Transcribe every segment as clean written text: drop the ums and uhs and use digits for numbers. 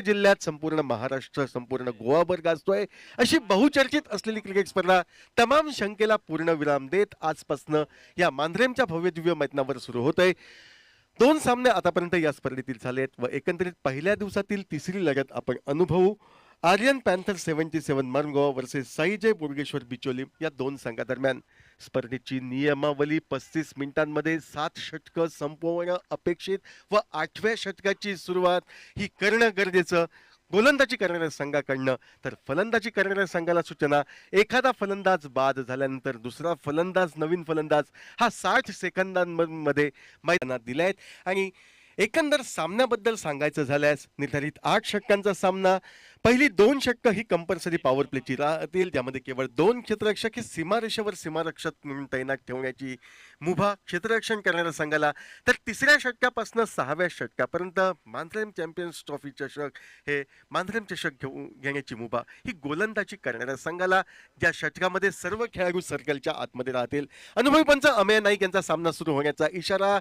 जिल्ह्यात संपूर्ण महाराष्ट्र संपूर्ण गोवाभर गाजतोय अशी बहुचर्चित असलेली क्रिकेट स्पर्धा तमाम शंकेला पूर्णविराम देत आजपासनं या मांजरेमच्या भव्य दिव्य मैदानावर सुरू होत आहे. दोन सामने आतापर्यंत या स्पर्धेतील झालेत व एकंदरीत पहिल्या दिवसातील तिसरी लढत आपण अनुभवू. आर्यन पॅन्थर 77 मरंगो वर्सेस साईजय बोडगेश्वर बिचोली या दोन संघादरम्यान. स्पर्धेची नियमावली 35 मिनिटांमध्ये 7 षटकं संपवणं अपेक्षित व 8व्या षटकाची सुरुवात ही करणं गरजेचं गोलंदाजी करणाऱ्या संघाकडनं. तर फलंदाजी करणाऱ्या संघाला सूचना, एखादा फलंदाज बाद झाल्यानंतर दुसरा फलंदाज नवीन फलंदाज हा 60 सेकंदांमध्ये मैदानात दिलाय. आणि एकंदर सामन्याबद्दल सांगायचं झाल्यास निर्धारित 8 षटकांचा सामना. पहिली 2 षटकं ही कंपल्सरी पॉवर प्लेची राहतील, ज्यामध्ये केवळ 2 क्षेत्ररक्षक हे सीमारेषेवर सीमारक्षक म्हणून तैनात ठेवण्याची मुभा क्षेत्ररक्षण करणाऱ्या संघाला. तर तिसऱ्या षटकापासून 6व्या षटकापर्यंत मांजरेम चॅम्पियन्स ट्रॉफी चषक हे मांजरेम चषक घेण्याची मुभा ही गोलंदाजी करणाऱ्या संघाला, ज्या षटकामध्ये सर्व खेळाडू सर्कलच्या आतमध्ये राहतील. अनुभवी पंच अमेय नाईक यांचा सामना सुरू होण्याचा इशारा.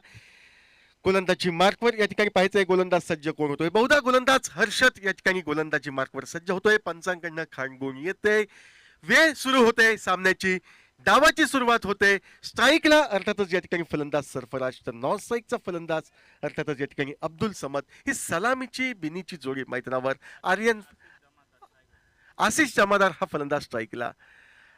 गोलंदाजी मार्कवर या ठिकाणी पाहायचंय गोलंदाज सज्ज कोण होतोय. बहुधा गोलंदाज हर्षद या ठिकाणी गोलंदाजी मार्कवर सज्ज होतोय. पंचांकडनं खाणगुण येते, वेळ सुरू होते सामन्याची. डावाची सुरुवात होते. स्ट्राईकला अर्थातच या ठिकाणी फलंदाज सरफराज, तर नॉन स्ट्राईकचा फलंदाज अर्थातच या ठिकाणी अब्दुल समद. ही सलामीची बिनीची जोडी मैदानावर. आर्यन आशिष जमादार हा फलंदाज स्ट्राईकला.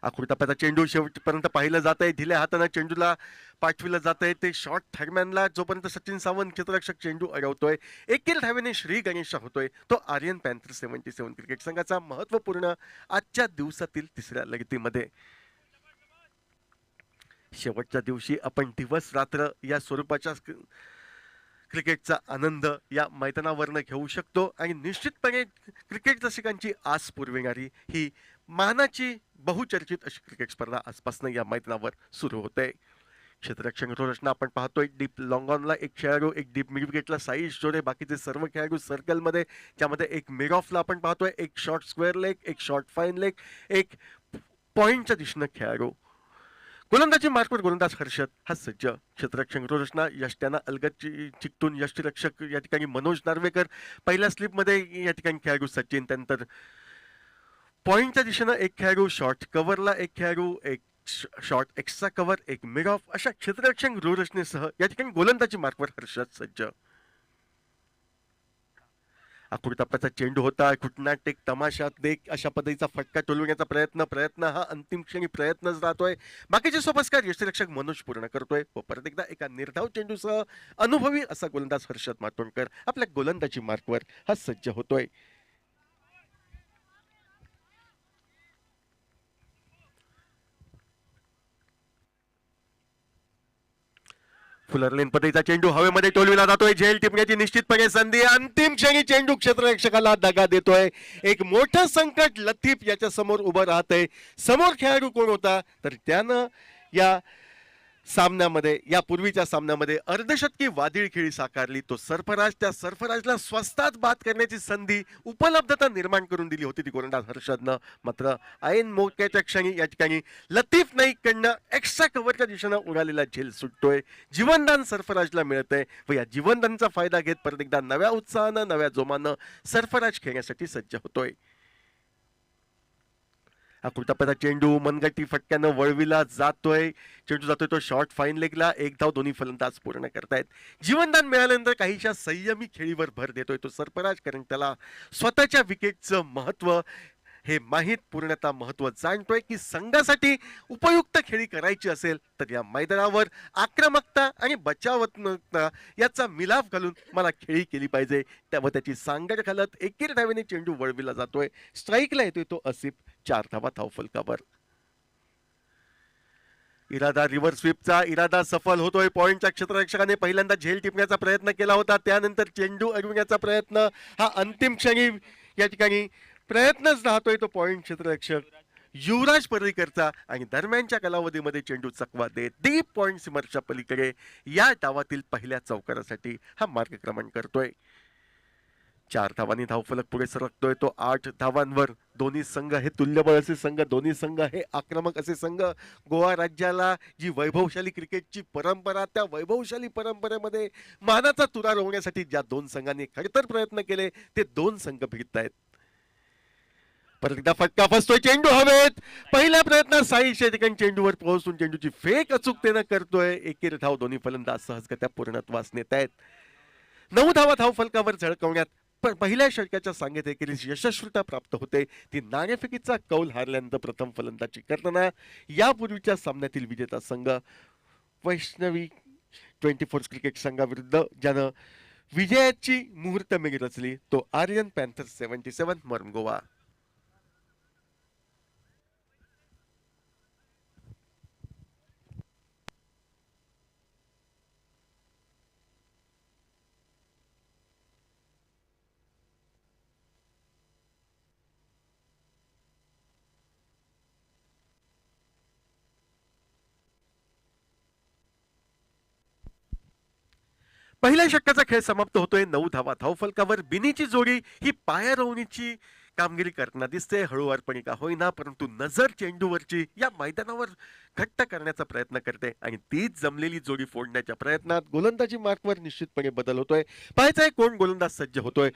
आकृतापाचा चेंडू शेवटपर्यंत पाहिलं जात आहे. ढिल्या हाताने चेंडूला पाठविलं जात आहे. ते शॉर्ट दरम्यानला जोपर्यंत सचिन सावंत क्षेत्ररक्षक चेंडू अडवतोय, एकेल धावेने श्री गणेश होतोय. तो आर्यन पॅन्थर 77 क्रिकेट संघाचा महत्वपूर्ण आजच्या दिवसातील तिसऱ्या लगतीमध्ये. शेवटच्या दिवशी आपण दिवस रात्र या स्वरूपाच्या क्रिकेटचा आनंद या मैदानावरनं घेऊ शकतो. आणि निश्चितपणे क्रिकेट रसिकांची आस पुरविणारी ही मानाची बहुचर्चित अशी क्रिकेट स्पर्धा आजपासून या मैदानावर सुरू होते. क्षेत्ररक्षण रचना आपण पाहतोय. डीप लॉंग ऑनला एक खेळाडू, एक डीप मिड विकेटला साईज जोडे, बाकीचे सर्व खेळाडू सर्कलमध्ये, ज्यामध्ये एक मिड ऑफला आपण पाहतोय एक शॉर्ट स्क्वेअर लेग, एक शॉर्ट फाईन लेग, एक पॉइंटच्या दिशेनं खेळाडू. गोलंदाजी मार्कवर गोलंदाज हर्षद हा सज्ज. क्षेत्ररक्षण रचना यष्ट्याना अलगद चिकटून यष्टीरक्षक या ठिकाणी मनोज नार्वेकर. पहिल्या स्लिपमध्ये या ठिकाणी खेळाडू सचिन. त्यानंतर पॉइंटच्या दिशेनं एक खेळाडू, शॉर्ट कव्हरला एक खेळाडू, एक शॉर्ट एक्स्ट्रा कव्हर, एक मिड ऑफ, अशा क्षेत्ररक्षण रचनेसह या ठिकाणी गोलंदाजी मार्कवर हर्षद सज्ज. आकृतापाचा चेंडू होता. कुटनाट एक तमाशात देख अशा पद्धतीचा फटका टोलवण्याचा प्रयत्न हा अंतिम क्षणी प्रयत्नच राहतोय. बाकीचे सोपस्कार यष्टीरक्षक मनोज पूर्ण करतोय. व परत एकदा एका निर्धाव चेंडूसह अनुभवी असा गोलंदाज हर्षद मातोंडकर आपल्या गोलंदाजी मार्कवर हा सज्ज होतोय. फुलर लेन पद्धतीचा चेंडू हवेमध्ये टोलविला जातोय. झेल टिपण्याची निश्चितपणे संधी. अंतिम क्षणी चेंडू क्षेत्ररक्षकाला दगा देतोय. एक मोठं संकट लतीफ याच्या समोर उभं राहतंय. समोर खेळाडू कोण होता, तर त्यानं या सामन्यामध्ये, या पूर्वीच्या सामन्यामध्ये अर्धशतकी वादळी खेळी साकारली. तो सरफराज. त्या सरफराजला स्वस्तात बाद करण्याची संधी, उपलब्धता निर्माण करून दिली होती ती गोलंदाज हर्षदनं. मात्र ऐन मोक्याच्या क्षणी या ठिकाणी लतीफ नाईककडनं एक्स्ट्रा कव्हरच्या दिशेनं उडालेला झेल सुटतोय. जीवनदान सरफराजला मिळतंय व या जीवनदानचा फायदा घेत परत एकदा नव्या उत्साहानं नव्या जोमानं सरफराज खेळण्यासाठी सज्ज होतोय. आकृतापाचा चेंडू मनगटी फटक्यानं वळविला जातोय. चेंडू जातोय तो शॉर्ट फाईन लेगला. एक धाव दोन्ही फलंदाज पूर्ण करतायत. जीवनदान मिळाल्यानंतर काहीशा संयमी खेळीवर भर देतोय तो सरफराज, कारण त्याला स्वतःच्या विकेटचं महत्व हे माहीत, पूर्णतः महत्व जाणतोय की संघासाठी उपयुक्त खेळी करायची असेल तर या मैदानावर आक्रमकता आणि बचावात्मकता याचा मिलाफ घालून मला खेळी केली पाहिजे. त्यामुळे त्याची सांगड घालत एकेर धावेने चेंडू वळविला जातोय. स्ट्राईकला येतोय तो असिफ. 4 धावा धावफलकावर. इरादा रिव्हर्स स्वीपचा इरादा सफल होतोय. पॉइंटच्या क्षेत्ररक्षकाने पहिल्यांदा झेल टिपण्याचा प्रयत्न केला होता. त्यानंतर चेंडू अडविण्याचा प्रयत्न हा अंतिम क्षणी या ठिकाणी प्रयत्नच राहतोय तो पॉइंट क्षेत्ररक्षक युवराज पर्रीकरचा. आणि दरम्यानच्या कालावधीमध्ये चेंडू चकवा देत डीप पॉइंट सीमरच्या पलीकडे या डावातील पहिल्या चौकारासाठी हा मार्गक्रमण करतोय. 4 धावांनी धावफलक पुढे सरकतोय तो 8 धावांवर. दोन्ही संघ हे तुल्यबळ असे संघ, दोन्ही संघ हे आक्रमक असे संघ. गोवा राज्याला जी वैभवशाली क्रिकेटची परंपरा, त्या वैभवशाली परंपरेमध्ये मानाचा तुरा रोवण्यासाठी ज्या दोन संघांनी खडतर प्रयत्न केले ते दोन संघ भिडतायत. परत एकदा फटका फसतोय, चेंडू हवेत. पहिल्या प्रयत्नात साई शेटकन चेंडूवर पोहोचून चेंडूची फेक अचूकतेनं करतोय. एकेरी धाव दोन्ही फलंदाज सहजगत्या पूर्णत्वास नेत आहेत. 9 धावा धाव फलकावर झळकवण्यात पण पहिल्या षटकाच्या सांगेत एकेरीस यशस्वीता प्राप्त होते. ती नाणेफेकीचा कौल हारल्यानंतर प्रथम फलंदाजी करताना यापूर्वीच्या सामन्यातील विजेता संघ वैष्णवी 24 क्रिकेट संघाविरुद्ध ज्यानं विजयाची मुहूर्तमेढ रचली तो आर्यन पॅन्थर्स 77 मर्म गोवा. पहिल्या षटकाचा खेळ समाप्त होतोय. 9 धावा धावफलकावर. बिनीची जोडी ही पायारोवणीची कामगिरी करताना दिसते. हळूवारपणे का होईना परंतु नजर चेंडूवरची या मैदानावर घट्ट करण्याचा प्रयत्न करते आणि तीच जमलेली जोडी फोडण्याच्या प्रयत्नात गोलंदाजी मार्कवर निश्चितपणे बदल होतोय. पाहायचंय कोण गोलंदाज सज्ज होतोय.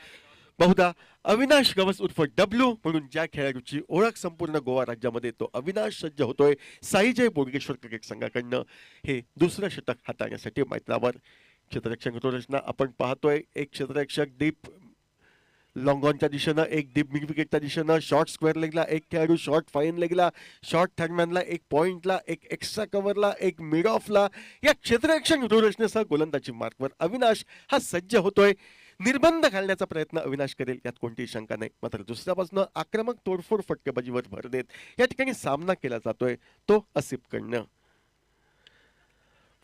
बहुधा अविनाश गवस उर्फ डब्ल्यू म्हणून ज्या खेळाडूची ओळख संपूर्ण गोवा राज्यामध्ये तो अविनाश सज्ज होतोय साईजय बोडगेश्वर क्रिकेट संघाकडनं हे दुसरं षटक हाताळण्यासाठी मैदानावर. क्षेत्ररक्षक रचना आपण पाहतोय. एक क्षेत्ररक्षक डीप लॉंगॉनच्या दिशेनं, एक डीप मिड विकेटच्या दिशेनं, शॉर्ट स्क्वेअर लेगला एक खेळाडू, शॉर्ट फाईन लेगला, शॉर्ट थर्डमॅनला, एक पॉइंटला, एक एक्स्ट्रा कव्हरला, एक मिड ऑफला. या क्षेत्ररक्षक रचनेसह गोलंदाजी मार्कवर अविनाश हा सज्ज होतोय. निर्बंध घालण्याचा प्रयत्न अविनाश करेल यात कोणतीही शंका नाही. मात्र दुसऱ्या बाजूनं आक्रमक तोडफोड फटकेबाजीवर भर देत या ठिकाणी सामना केला जातोय तो आसिफकडनं.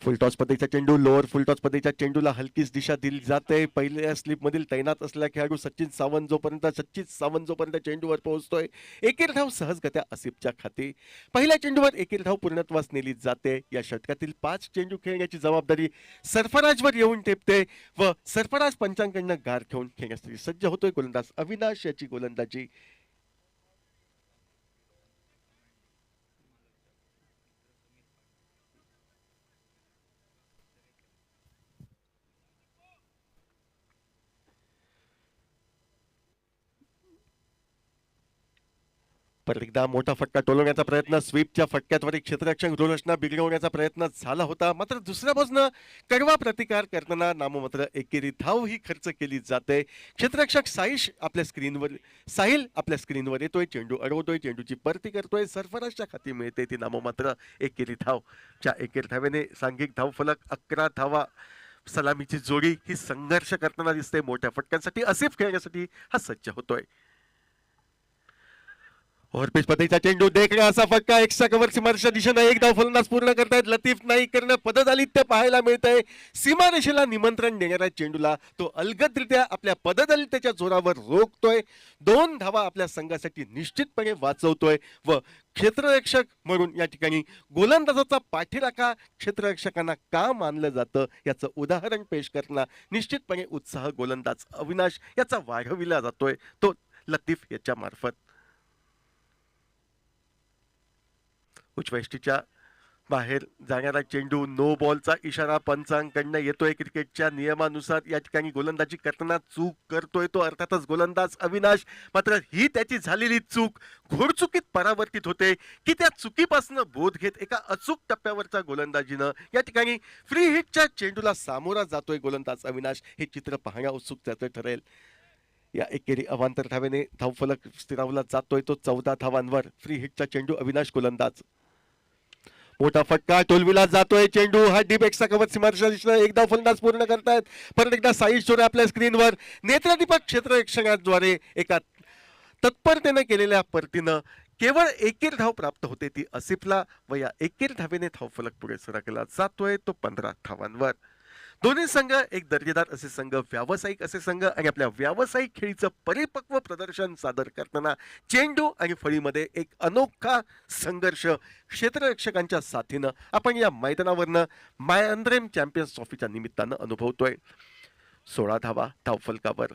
फुलटॉस पद्धतीचा चेंडू, लोअर फुलटॉस पद्धतीच्या चेंडूला हलकीच दिशा दिली जाते. पहिल्या स्लिप मधील तैनात असलेला खेळाडू सचिन सावंत जोपर्यंत चेंडूवर पोहोचतोय एकेरी धाव सहजगत्या आसिफच्या खाती. पहिल्या चेंडूवर एकेरी धाव पूर्णत्वास नेली जाते. या षटकातील 5 चेंडू खेळण्याची जबाबदारी सरफराजवर येऊन टेपते व सरफराज पंचांकडनं गार ठेवून खेळण्यासाठी सज्ज होतोय गोलंदाज अविनाश. याची गोलंदाजी परत एकदा मोठा फटका टोलवण्याचा प्रयत्न. स्वीपच्या फटक्याद्वारे क्षेत्ररक्षक रचना बिघडवण्याचा प्रयत्न झाला होता. मात्र दुसऱ्या बाजूनं कडवा प्रतिकार करताना नाममात्र एकेरी धाव ही खर्च केली जाते. क्षेत्ररक्षक साहिल आपल्या स्क्रीनवर येतोय. चेंडू अडवतोय, चेंडूची परती करतोय. सरफराजच्या खाती मिळते ती नाममात्र एकेरी धाव. ज्या एकेरी धावेने सांघिक धावफलक 11 धावा. सलामीची जोडी ही संघर्ष करताना दिसते. मोठ्या फटक्यांसाठी आसिफ खेळण्यासाठी हा सज्ज होतोय. ओव्हरपिच पद्धतीचा चेंडू, देखण्या असा फटका. एक्स्ट्रा कव्हर सीमारेषेच्या दिशेनं एक धाव फलंदाज पूर्ण करतायत. लतीफ नाईककडनं पददलित पाहायला मिळतंय. सीमारेषेला निमंत्रण देणाऱ्या चेंडूला तो अलगदरित्या आपल्या पददलितेच्या जोरावर रोखतोय. 2 धावा आपल्या संघासाठी निश्चितपणे वाचवतोय व क्षेत्ररक्षक म्हणून या ठिकाणी गोलंदाजाचा पाठीराखा क्षेत्ररक्षकांना का मानलं जातं याचं उदाहरण पेश करताना निश्चितपणे उत्साह गोलंदाज अविनाश याचा वाढविला जातोय तो लतीफ याच्या मार्फत. उच्चवेष्टीच्या बाहेर जाणारा चेंडू, नो बॉलचा इशारा पंचांकडनं येतोय. क्रिकेटच्या नियमानुसार या ठिकाणी गोलंदाजी करताना चूक करतोय तो अर्थातच गोलंदाज अविनाश. मात्र ही त्याची झालेली चूक घोडचुकीत परावर्तित होते की त्या चुकीपासून बोध घेत एका अचूक टप्प्यावरच्या गोलंदाजीनं या ठिकाणी फ्री हिटच्या चेंडूला सामोरा जातोय गोलंदाज अविनाश. हे चित्र पाहण्या उत्सुकतेचं ठरेल. या एकेरी अवांतर धावेने धावफलक स्थिरावला जातोय तो 14 धावांवर. फ्री हिटचा चेंडू, अविनाश गोलंदाज. मोठा फटका टोलविला जातोय. चेंडू हा डीप एक्स्ट्रा कव्हर सीमारेषेच्या दिशेनं एक धाव फलंदाज पूर्ण करतायत. परत एकदा साईज चोरे आपल्या स्क्रीनवर. नेत्रदीपक क्षेत्ररक्षकाद्वारे एका तत्परतेने केलेल्या परतीनं केवळ एकेरी धाव प्राप्त होते ती आसिफला व या एकेरी धावेने धावफलक पुढे सरकला जातोय तो 15 धावांवर. दोन्ही संघ एक दर्जेदार असे संघ, व्यावसायिक असे संघ आणि आपल्या व्यावसायिक खेळीचं परिपक्व प्रदर्शन सादर करताना चेंडू आणि फळीमध्ये एक अनोखा संघर्ष क्षेत्ररक्षकांच्या साथीनं आपण या मैदानावरनं मायंद्रेम चॅम्पियन्स ट्रॉफीच्या निमित्तानं अनुभवतोय. 16 धावा धावफलकावर.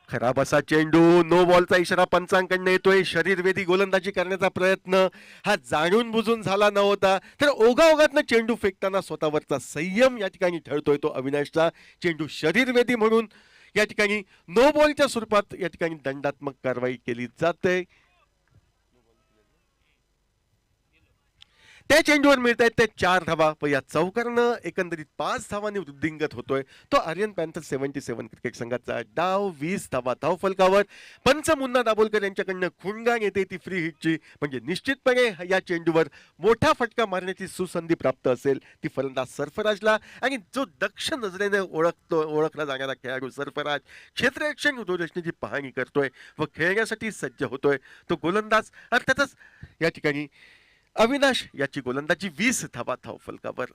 खराब असा चेंडू, नो बॉलचा इशारा पंचांकडनं येतोय. शरीरवेधी गोलंदाजी करण्याचा प्रयत्न हा जाणून बुजून झाला नव्हता, तर ओघाओघातनं चेंडू फेकताना स्वतःवरचा संयम या ठिकाणी ठरतोय तो अविनाशचा. चेंडू शरीरवेधी म्हणून या ठिकाणी नो बॉलच्या स्वरूपात या ठिकाणी दंडात्मक कारवाई केली जाते. त्या चेंडूवर मिळत आहेत ते 4 धावा व या चौकारनं एकंदरीत 5 धावांनी वृद्धिंगत होतोय तो आर्यन पॅन्थर 77 क्रिकेट संघाचा डाव. 20 धावा धावफलकावर. पंच मुन्ना दाभोलकर यांच्याकडनं खुणगाण येते ती फ्री हिटची, म्हणजे निश्चितपणे या चेंडूवर मोठा फटका मारण्याची सुसंधी प्राप्त असेल ती फलंदाज सरफराजला. आणि जो दक्ष नजरेने ओळखला जाणारा खेळाडू सरफराज क्षेत्ररक्षण दूरदर्शनीची पाहणी करतोय व खेळण्यासाठी सज्ज होतोय तो गोलंदाज अर्थातच या ठिकाणी अविनाश याची गोलंदाजी. 20 धावा धावफलकावर.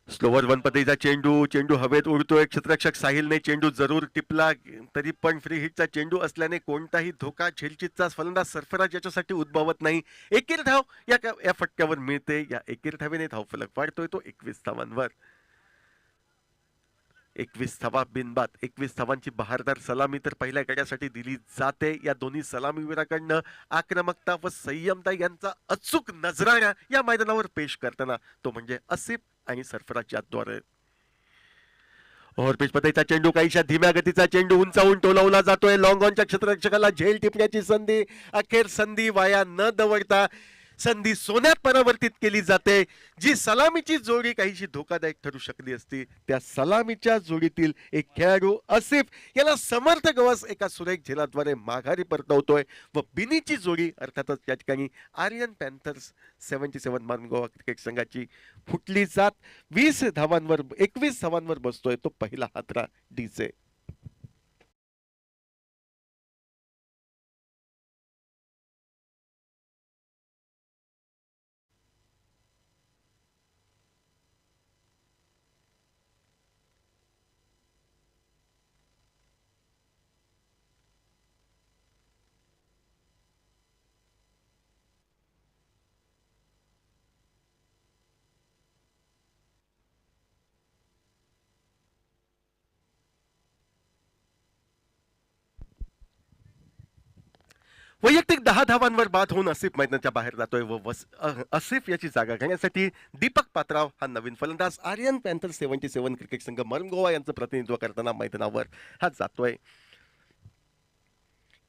स्लोवर वन पद्धतीचा चेंडू, चेंडू हवेत उडतोय. क्षेत्ररक्षक साहिलने चेंडू जरूर टिपला, तरी पण फ्री हिटचा चेंडू असल्याने कोणताही धोका झेलचितचा फलंदाज सरफराज याच्यासाठी उद्भवत नाही. एकेर धाव या फटक्यावर मिळते. या एकेर धावेने धावफलक वाढतोय तो 21 धावांवर. 21 धावा बिनबाद. 21 धावांची बहारदार सलामी तर पहिल्या गड्यासाठी दिली जाते. या दोन्ही सलामीवीराकडनं आक्रमकता व संयमता यांचा अचूक नजराणा या मैदानावर पेश करताना तो म्हणजे आसिफ आणि सरफराज याद्वारे. ओव्हरपिच पद्धतीचा चेंडू, काहीशा धीम्या गतीचा चेंडू उंचावून टोलवला जातोय. लॉंग ऑनच्या क्षेत्ररक्षकाला झेल टिपण्याची संधी, अखेर संधी वाया न दवडता संधी सोन्यात परावर्तित केली जाते. जी सलामीची जोडी काहीशी धोकादायक ठरू शकली असती, त्या सलामीच्या जोडीतील एक खेळाडू आसिफ याला समर्थ गवस एका सुरेख झेलाद्वारे माघारी परतवतोय व बिनीची जोडी अर्थातच या ठिकाणी आर्यन पॅन्थर्स 77 मारून गोवा क्रिकेट संघाची फुटली जात. 21 धावांवर बसतोय तो पहिला हातरा डीजे. वैयक्तिक 10 धावांवर बाद होऊन आसिफ मैदानाच्या बाहेर जातोय व आसिफ याची जागा घेण्यासाठी दीपक पात्राव हा नवीन फलंदाज आर्यन पॅन्थर 77 क्रिकेट संघ मरण गोवा यांचं प्रतिनिधित्व करताना मैदानावर हा जातोय.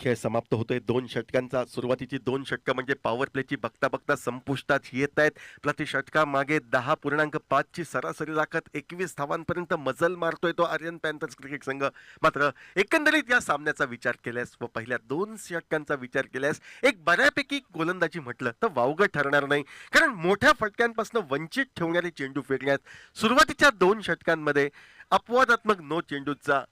खेळ समाप्त होतोय 2 षटकांचा. सुरुवातीची 2 षटकं म्हणजे पॉवर प्लेची बघता बघता संपुष्टात येत आहेत. प्रति षटका मागे 10.5 ची सरासरी राखत 21 धावांपर्यंत मजल मारतोय तो आर्यन पॅन्थर्स क्रिकेट संघ. मात्र एकंदरीत या सामन्याचा विचार केल्यास व पहिल्या 2 षटकांचा विचार केल्यास एक बऱ्यापैकी गोलंदाजी म्हटलं तर वावगं ठरणार नाही, कारण मोठ्या फटक्यांपासून वंचित ठेवणारे चेंडू फेकण्यात सुरुवातीच्या 2 षटकांमध्ये अपवादात्मक नो चेंडूचा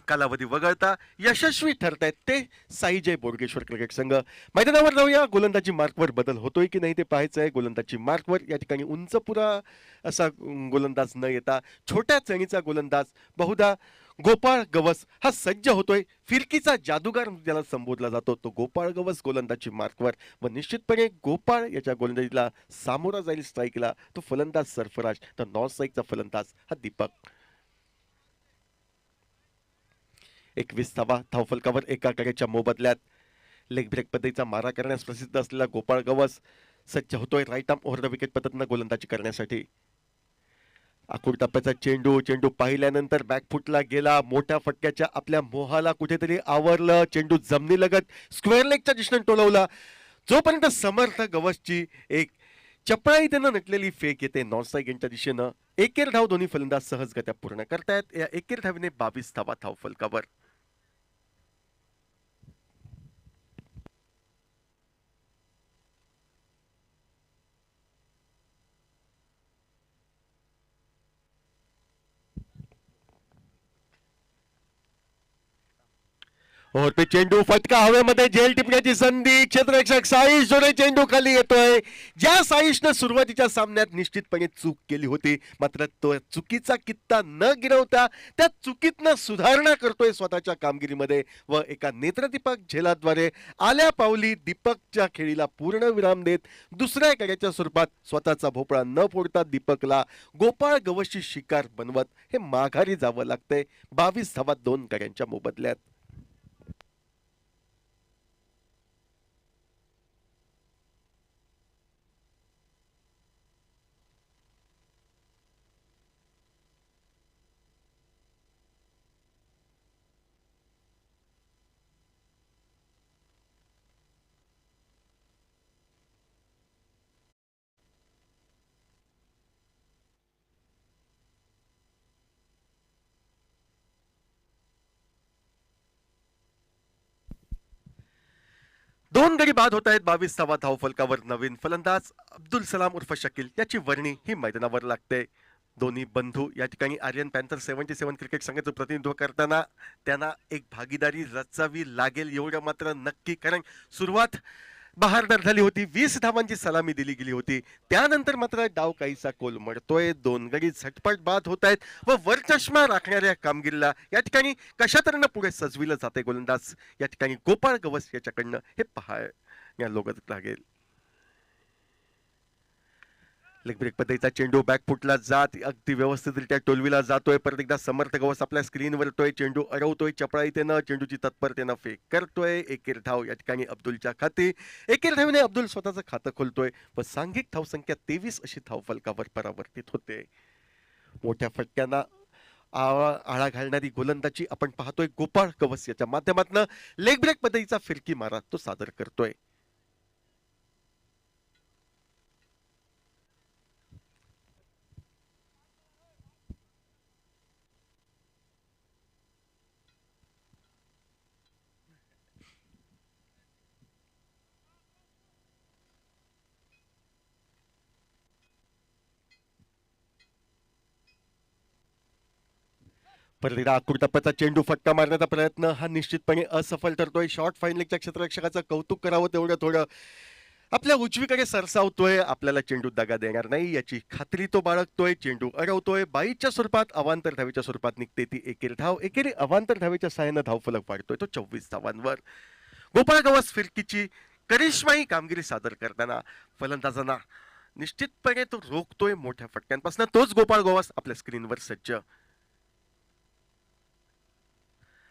कालावधी वगळता यशस्वी ठरतायत ते साई जय बोडगेश्वर क्रिकेट संघ. मैदानावर जाऊया. गोलंदाजी मार्कवर बदल होतोय की नाही ते पाहायचं आहे. गोलंदाजी मार्कवर या ठिकाणी उंचपुरा असा गोलंदाज न येता छोट्या चणीचा गोलंदाज बहुधा गोपाळ गवस हा सज्ज होतोय. फिरकीचा जादूगार ज्याला संबोधला जातो तो गोपाळ गवस गोलंदाजी मार्कवर व निश्चितपणे गोपाळ याच्या गोलंदाजीला सामोरा जाईल स्ट्राईकला तो फलंदाज सरफराज, तर नॉन स्ट्राईकचा फलंदाज हा दीपक. 21 धावा धावफलकावर एका गड्याच्या मोबदल्यात. लेग ब्रेक पद्धतीचा मारा करण्यास प्रसिद्ध असलेला गोपाळ गवस सज्ज होतोय right arm over the wicket पद्धतीनं गोलंदाजी करण्यासाठी. आखूड टप्प्याचा चेंडू पाहिल्यानंतर बॅकफुटला गेला. मोठ्या फटक्याच्या आपल्या मोहाला कुठेतरी आवरलं. चेंडू जमिनीलगत स्क्वेअर लेगच्या दिशेने टोलवला. जोपर्यंत समर्थ गवसची एक चपळाईतेनं नटलेली फेक येते नॉन स्ट्राईक यांच्या दिशेनं. एकेर धाव दोन्ही फलंदाज सहजगत्या पूर्ण करतायत. या एकेर धावेने 22 धावा धावफलकावर. और ते चेंडू फटका हवेमध्ये झेल टिपण्याची संधी. क्षेत्ररक्षक साईश जोडे चेंडू खाली येतोय. ज्या साईशनं सुरुवातीच्या सामन्यात निश्चितपणे चूक केली होती, मात्र तो चुकीचा कित्ता न गिरवता त्या चुकीतनं सुधारणा करतोय स्वतःच्या कामगिरीमध्ये व एका नेत्रदीपक झेलाद्वारे आल्या पावली दीपकच्या खेळीला पूर्ण विराम देत दुसऱ्या गड्याच्या स्वरूपात स्वतःचा भोपळा न फोडता दीपकला गोपाळ गवसची शिकार बनवत हे माघारी जावं लागतंय 22 धावा 2 गड्यांच्या मोबदल्यात. दोन गडी बाद होत आहेत 22 धावा धावफलकावर. नवीन फलंदाज अब्दुल सलाम उर्फ शकील याची वर्णी ही मैदानावर लागते. दोन्ही बंधू या ठिकाणी आर्यन पॅन्थर 77 क्रिकेट संघाचं प्रतिनिधित्व करताना त्यांना एक भागीदारी रचावी लागेल एवढं मात्र नक्की, कारण सुरुवात बहारदार झाली होती. 20 धावांची सलामी दिली गेली होती. त्यानंतर मात्र डाव काहीसा कोलमडतोय. दोन गडी झटपट बाद होत आहेत व वरचष्मा राखणाऱ्या कामगिरीला या ठिकाणी कशा तऱ्हेनं पुढे सजविलं जाते गोलंदाज या ठिकाणी गोपाळ गवस याच्याकडनं हे पाहायला लोकत लागेल. लेग ब्रेक पद्धतीचा चेंडू बॅकफुटला जात अगदी व्यवस्थितरित्या टोलविला जातोय. परत एकदा समर्थ गवस आपल्या स्क्रीनवर येतोय. चेंडू अडवतोय चपळाईतेनं. चेंडूची तत्परतेनं फेक करतोय. एकेर धाव या ठिकाणी अब्दुलच्या खाती. एकेर धावीने अब्दुल स्वतःचं खातं खोलतोय व सांघिक धावसंख्या 23 अशी धावफलकावर परावर्तित होते. मोठ्या फटक्यांना आळा घालणारी गोलंदाजी आपण पाहतोय गोपाळ गवस याच्या माध्यमातून. लेग ब्रेक पद्धतीचा फिरकी मारा तो सादर करतोय. परत आखूड टप्प्याचा चेंडू फटका मारण्याचा प्रयत्न हा निश्चितपणे असफल ठरतोय. शॉर्ट फाईनलेगच्या क्षेत्ररक्षकाचं कौतुक करावं तेवढं थोडं आपल्या उजवीकडे सरसावतोय. आपल्याला चेंडू दगा देणार नाही याची खात्री तो बाळगतोय. चेंडू अडवतोय. बाईच्या स्वरूपात अवांतर धावेच्या स्वरूपात निघते ती एकेरी धाव. एकेरी अवांतर धावेच्या सहाय्यानं धावफलक वाढतोय तो 24 धावांवर. गोपाळ गवस फिरकीची करिश्माई कामगिरी सादर करताना फलंदाजांना निश्चितपणे तो रोखतोय मोठ्या फटक्यांपासून. तोच गोपाळ गवस आपल्या स्क्रीनवर सज्ज.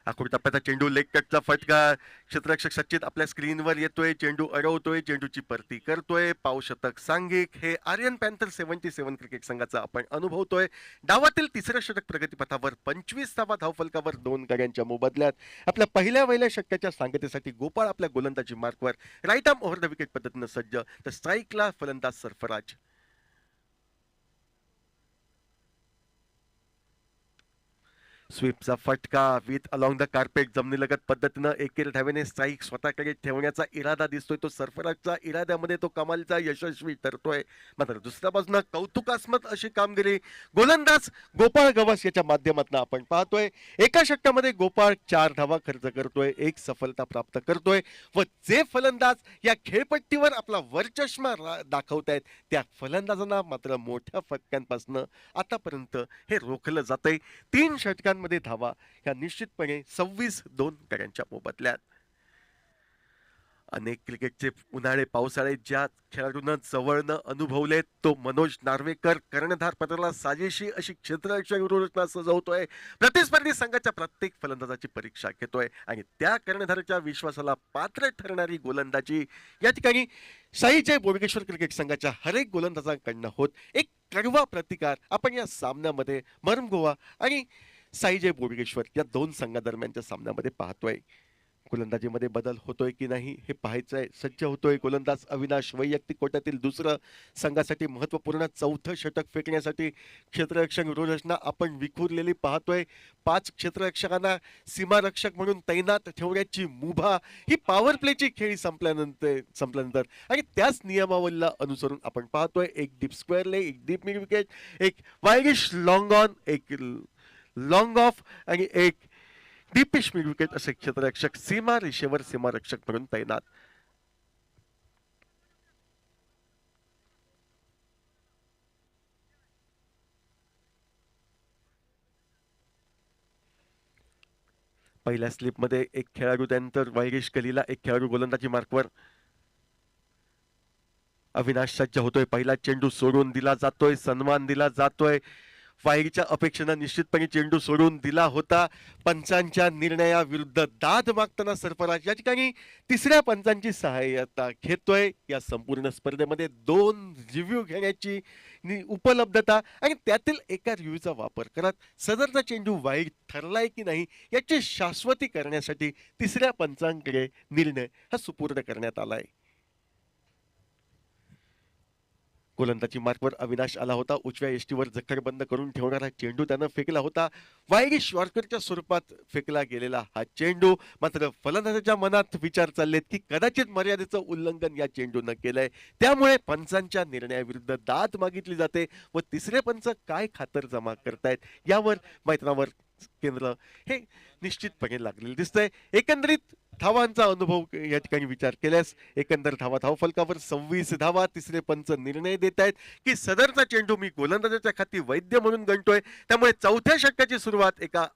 आखूड टप्प्याचा चेंडू लेग कटचा फटका. क्षेत्ररक्षक सचित आपल्या स्क्रीनवर येतोय. चेंडू अडवतोय. चेंडूची परती करतोय. पावशतक सांघिक हे आर्यन पॅन्थर 77 क्रिकेट संघाचा आपण अनुभवतोय. डावातील तिसरं षटक प्रगतीपथावर. 25 धावा धावफलकावर 2 गड्यांच्या मोबदल्यात. आपल्या पहिल्या षटकाच्या सांगतेसाठी गोपाळ आपल्या गोलंदाजी मार्कवर right arm over the wicket पद्धतीनं सज्ज. तर स्ट्राईकला फलंदाज सरफराज. स्वीपचा फटका विथ अलॉंग द कार्पेट जमिनीलगत पद्धतीनं एकेर धावेने स्ट्राईक स्वतःकडे ठेवण्याचा इरादा दिसतोय. तो सरफराजच्या इराद्यामध्ये तो कमालचा यशस्वी ठरतोय. मात्र दुसऱ्या बाजूला कौतुकास्पद अशी कामगिरी गोलंदाज गोपाळ गवस याच्या माध्यमातून आपण पाहतोय. एका षटकामध्ये गोपाळ 4 धावा खर्च करतोय. 1 सफलता प्राप्त करतोय व जे फलंदाज या खेळपट्टीवर आपला वरचष्मा दाखवतायत त्या फलंदाजांना मात्र मोठ्या फटक्यांपासून आतापर्यंत हे रोखलं जातंय. 3 षटकां मध्ये धावा ह्या निश्चितपणे 26-2 गड्यांच्या मोबदल्यात. अनेक क्रिकेटचे उन्हाळे पावसाळे ज्या खेळाडूंना जवळनं अनुभवले तो मनोज नार्वेकर कर्णधार पदाला साजेशी अशी क्षेत्ररक्षक रचना सजवतोय. प्रतिस्पर्धी संघाच्या प्रत्येक फलंदाजाची परीक्षा घेतोय आणि त्या कर्णधाराच्या विश्वासाला पात्र ठरणारी गोलंदाजी या ठिकाणी साईजय बोडगेश्वर क्रिकेट संघाच्या हरेक गोलंदाजांकडनं होत. एक कडवा प्रतिकार आपण या सामन्यामध्ये मरमगोवा आणि साईजय बोडगेश्वर या 2 संघादरम्यानच्या सामन्यामध्ये पाहतोय. गोलंदाजीमध्ये बदल होतोय की नाही हे पाहायचंय. सज्ज होतोय गोलंदाज अविनाश. वैयक्तिक कोट्यातील दुसरं संघासाठी महत्वपूर्ण 4थं षटक फेकण्यासाठी क्षेत्ररक्षक रचना आपण विखुरलेली पाहतोय. 5 क्षेत्ररक्षकांना सीमारक्षक म्हणून तैनात ठेवण्याची मुभा ही पॉवर प्लेची खेळी संपल्यानंतर आणि त्याच नियमावलीला अनुसरून आपण पाहतोय. एक डीप स्क्वेअर लेग, एक डीप मिड विकेट, एक वायडिश लॉंग ऑन, एक लॉंग ऑफ आणि एक डीप मिड विकेट असे क्षेत्ररक्षक सीमा रेषेवर सीमारक्षक म्हणून तैनात. पहिल्या स्लिपमध्ये एक खेळाडू, त्यानंतर वायरिश कलीला एक खेळाडू गोलंदाजी मार्कवर. अविनाश सज्ज होतोय. पहिला चेंडू सोडून दिला जातोय, सन्मान दिला जातोय. वाईच्या अपेक्षेनं निश्चितपणे चेंडू सोडून दिला होता. पंचांच्या निर्णयाविरुद्ध दाद मागताना सरफराज या ठिकाणी तिसऱ्या पंचांची सहाय्यता घेतोय. या संपूर्ण स्पर्धेमध्ये 2 रिव्ह्यू घेण्याची उपलब्धता आणि त्यातील एका रिव्ह्यूचा वापर करत सदरचा चेंडू वाईट ठरलाय की नाही याची शाश्वती करण्यासाठी तिसऱ्या पंचांकडे निर्णय हा सुपूर्द करण्यात आलाय. गोलंदाजी मार्कवर अविनाश आला होता. उजव्या यष्टीवर जखर बंद करून ठेवणारा चेंडू त्यानं फेकला होता. वायरिश यॉर्करच्या स्वरूपात फेकला गेलेला हा चेंडू. मात्र फलंदाजाच्या मनात विचार चाललेत की कदाचित मर्यादेचं उल्लंघन या चेंडूनं केलंय, त्यामुळे पंचांच्या निर्णयाविरुद्ध दाद मागितली जाते व तिसरे पंच काय खातर जमा करतायत यावर मैदानावर केंद्र हे निश्चितपणे लागलेलं दिसतंय. एकंदरीत धावांचा अनुभव या ठिकाणी विचार केल्यास एकंदर धावा धावफलकावर 26 धावा. तिसरे पंच निर्णय देत आहेत की सदरचा चेंडू मी गोलंदाजाच्या खाती वैद्य म्हणून गणतोय, त्यामुळे चौथ्या षटकाची सुरुवात एका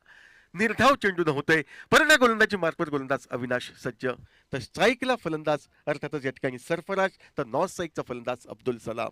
निर्धाव चेंडून होतोय. परंतु गोलंदाजी मार्कवर गोलंदाज अविनाश सज्ज, तर स्ट्राईकला फलंदाज अर्थातच या ठिकाणी सरफराज, तर नॉन स्ट्राईकचा फलंदाज अब्दुल सलाम.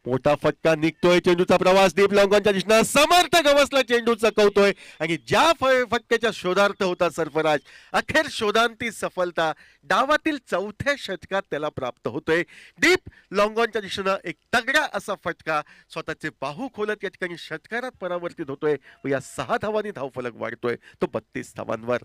मोठा फटका निघतोय. चेंडूचा प्रवास डीप लॉंगॉनच्या दिशेनं समर्थ गवसला चेंडू चकवतोय आणि ज्या फटक्याच्या शोधार्थ होता सरफराज, अखेर शोधांती सफलता डावातील चौथ्या षटकात त्याला प्राप्त होतोय. डीप लॉंगॉनच्या दिशेनं एक तगडा असा फटका स्वतःचे बाहू खोलत या ठिकाणी षटकारात परावर्तित होतोय व या 6 धावांनी धावफलक वाढतोय तो 32 धावांवर.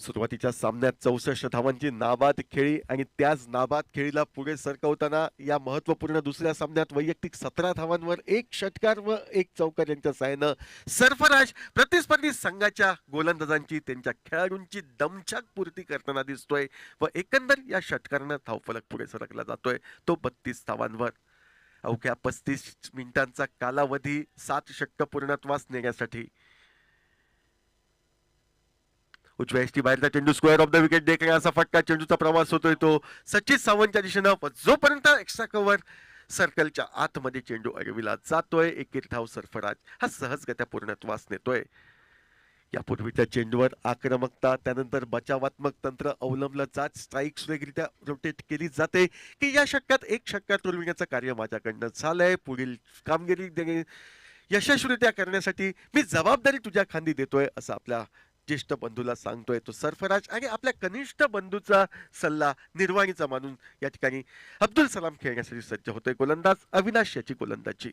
सुरुवातीच्या सामन्यात 64 धावांची नाबाद खेळी आणि त्याच नाबाद खेळीला पुढे सरकवताना या महत्वपूर्ण दुसऱ्या सामन्यात वैयक्तिक 17 धावांवर 1 षटकार व 1 चौकार यांच्या साहाय्यानं सरफराज प्रतिस्पर्धी संघाच्या गोलंदाजांची, त्यांच्या खेळाडूंची दमछाक पूर्ती करताना दिसतोय व एकंदर या षटकारानं धावफलक पुढे सरकला जातोय तो 32 धावांवर. अवघ्या 35 मिनिटांचा कालावधी 7 षटक पूर्णत्वास नेण्यासाठी. उजव्या यष्टी बाहेरचा चेंडू स्क्वेअर ऑफ द विकेट देखील असा फटका चेंडूचा प्रवास होतोय तो सचिन सावंतच्या दिशेनं, जोपर्यंत एक्स्ट्रा कव्हर सर्कलच्या आतमध्ये चेंडू अडविला जातोय. एकेर धाव सरफराज हा सहजगत्या पूर्णत्वास नेतोय. यापूर्वीच्या चेंडूवर आक्रमकता, त्यानंतर बचावात्मक तंत्र अवलंबलं जात स्ट्राईक सुरेखरित्या रोटेट केली जाते की या षटकात 1 षटकार तोलविण्याचं कार्य माझ्याकडनं झालंय. पुढील कामगिरी यशस्वीरित्या करण्यासाठी मी जबाबदारी तुझ्या खांदी देतोय असं आपल्या ज्येष्ठ बंधूला सांगतोय तो सरफराज आणि आपल्या कनिष्ठ बंधूचा सल्ला निर्वाणीचा मानून या ठिकाणी अब्दुल सलाम खेळण्यासाठी सज्ज होतोय. गोलंदाज अविनाश याची गोलंदाजी.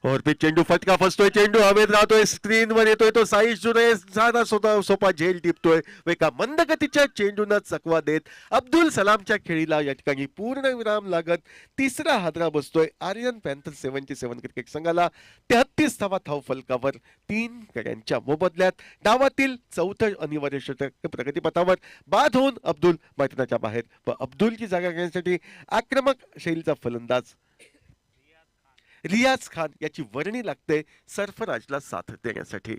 ओव्हरपिच चेंडू फटका फसतोय. चेंडू हवेत राहतोय, स्क्रीनवर येतोय तो साईश जुरे साधा सोपा झेल टिपतोय व एका मंद गतीच्या चेंडूनं चकवा देत अब्दुल सलामच्या खेळीला या ठिकाणी पूर्ण विराम लागत तिसरा हादरा बसतोय. आर्यन पॅन्थर 77 क्रिकेट संघाला 33 धावा धावफलकावर 3 गड्यांच्या मोबदल्यात. डावातील चौथं अनिवार्य षटक प्रगतीपथावर बाद होऊन अब्दुल मैदानाच्या बाहेर व अब्दुलची जागा घेण्यासाठी आक्रमक शैलीचा फलंदाज रियाज खान याची वर्णी लागते सरफराजला साथ देण्यासाठी.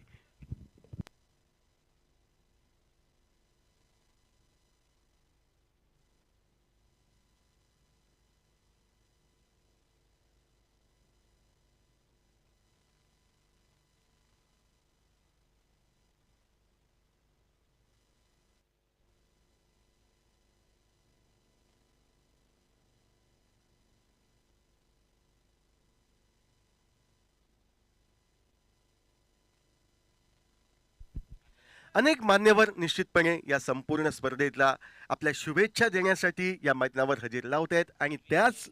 अनेक मान्यवर निश्चितपणे या संपूर्ण स्पर्धेतला आपल्या शुभेच्छा देण्यासाठी या मैदानावर हजेर लावत आहेत आणि त्याच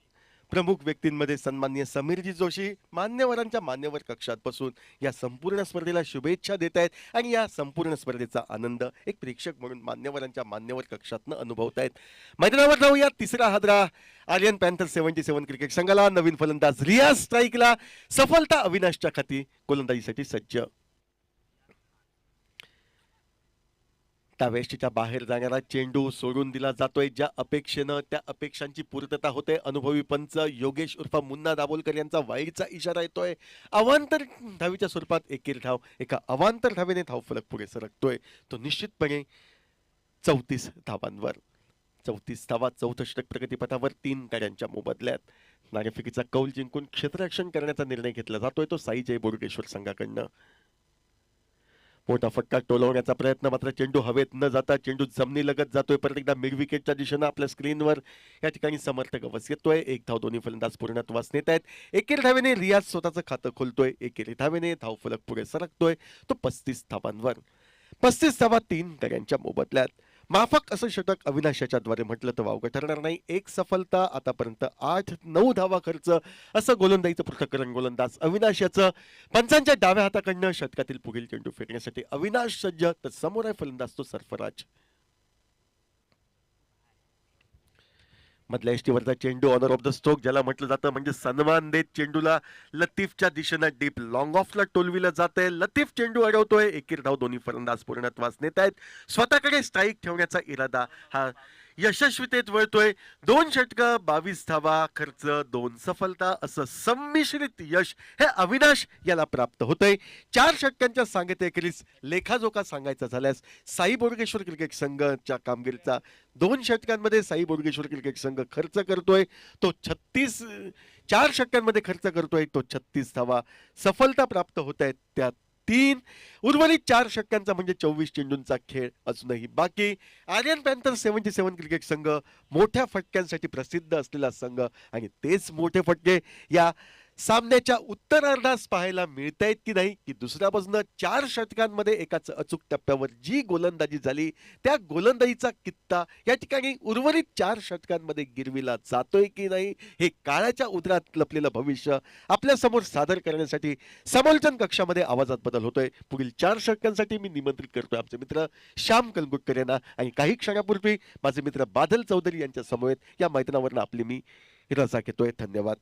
प्रमुख व्यक्तींमध्ये सन्माननीय समीरजी जोशी मान्यवरांच्या मान्यवर कक्षात बसून या संपूर्ण स्पर्धेला शुभेच्छा देत आहेत आणि या संपूर्ण स्पर्धेचा आनंद एक प्रेक्षक म्हणून मान्यवरांच्या मान्यवर कक्षातनं अनुभवत आहेत. मैदानावर जाऊया. तिसरा हादरा आर्यन पॅन्थर 77 क्रिकेट संघाला. नवीन फलंदाज रियाज स्ट्राईकला. सफलता अविनाशच्या खाती गोलंदाजीसाठी सज्ज. डाव्याष्टीच्या बाहेर जाणारा चेंडू सोडून दिला जातोय. ज्या अपेक्षेनं त्या अपेक्षांची पूर्तता होते. अनुभवी पंच योगेश उर्फ मुन्ना दाभोलकर यांचा वाईडचा इशारा येतोय. अवांतर धावीच्या स्वरूपात एकेरी धाव एका अवांतर धावेने धावफलक पुढे सरकतोय. तो निश्चितपणे 34 धावांवर. 34 धावा, चौथं षटक प्रगतीपथावर 3 गाड्यांच्या मोबदल्यात. नाणेफेकीचा कौल जिंकून क्षेत्ररक्षण करण्याचा निर्णय घेतला जातोय तो साई जय बोडगेश्वर संघाकडनं. मोठा फटका टोलवण्याचा प्रयत्न, मात्र चेंडू हवेत न जाता चेंडू जमिनीलगत जातोय. परत एकदा मिड विकेटच्या दिशेनं आपल्या स्क्रीनवर या ठिकाणी समर्थक अवस येतोय. एक धाव दोन्ही फलंदाज पूर्णत्वास नेत आहेत. एकेरी धावेने रियाज स्वतःचं खातं खोलतोय. एकेरी धावेने धावफलक पुढे सरकतोय तो 35 धावांवर. 35 धावा 3 गड्यांच्या मोबदल्यात. माफक असं षटक अविनाशाच्या द्वारे म्हटलं तर वावगं ठरणार नाही. एक सफलता, आतापर्यंत 8-9 धावा खर्च असं गोलंदाजीचं पृथक्करण गोलंदाज अविनाश याचं. पंचांच्या डाव्या हाताकडनं षटकातील पुढील चेंडू फेकण्यासाठी अविनाश सज्ज, तर समोर आहे फलंदाज तो सरफराज. मधल्या एष्टीवरचा चेंडू ऑनर ऑफ द स्ट्रोक ज्याला म्हटलं जातं, म्हणजे सन्मान देत चेंडूला लतीफच्या दिशेनं डीप लॉंग ऑफला टोलविलं जातंय. लतीफ चेंडू अडवतोय. एकेरी धाव दोन्ही फलंदाज पूर्णत्वास नेत आहेत. स्वतःकडे स्ट्राईक ठेवण्याचा इरादा हा यशस्वीतेत वळतोय. 2 षटकं 22 धावा खर्च 2 सफलता असं संमिश्रित यश हे अविनाश याला प्राप्त होतंय. 4 षटकांच्या सांगतेखेरीज लेखाजोखा सांगायचा झाल्यास साई बोडगेश्वर क्रिकेट संघाच्या कामगिरीचा 2 षटकांमध्ये साई बोडगेश्वर क्रिकेट संघ खर्च करतोय तो 4 षटकांमध्ये खर्च करतोय तो 36 धावा. सफलता प्राप्त होत आहेत त्या 3. उर्वरित 4 षटकांचा म्हणजे 24 चेंडूंचा खेळ अजूनही बाकी. आर्यन पॅन्थर 77 क्रिकेट संघ मोठ्या फटक्यांसाठी प्रसिद्ध असलेला संघ, आणि तेच मोठे फटके या सामन्याच्या उत्तरार्धास पाहायला मिळत आहेत की नाही, की दुसऱ्या बाजूनं 4 षटकांमध्ये एकाच अचूक टप्प्यावर जी गोलंदाजी झाली त्या गोलंदाजीचा कित्ता या ठिकाणी उर्वरित 4 षटकांमध्ये गिरविला जातोय की नाही, हे काळाच्या उदरात लपलेलं भविष्य आपल्या समोर सादर करण्यासाठी समालोचन कक्षामध्ये आवाजात बदल होतोय. पुढील 4 षटकांसाठी मी निमंत्रित करतोय आमचे मित्र श्याम कलगुटकर यांना, आणि काही क्षणापूर्वी माझे मित्र बादल चौधरी यांच्या समवेत या मैदानावरनं आपली मी रजा घेतोय. धन्यवाद.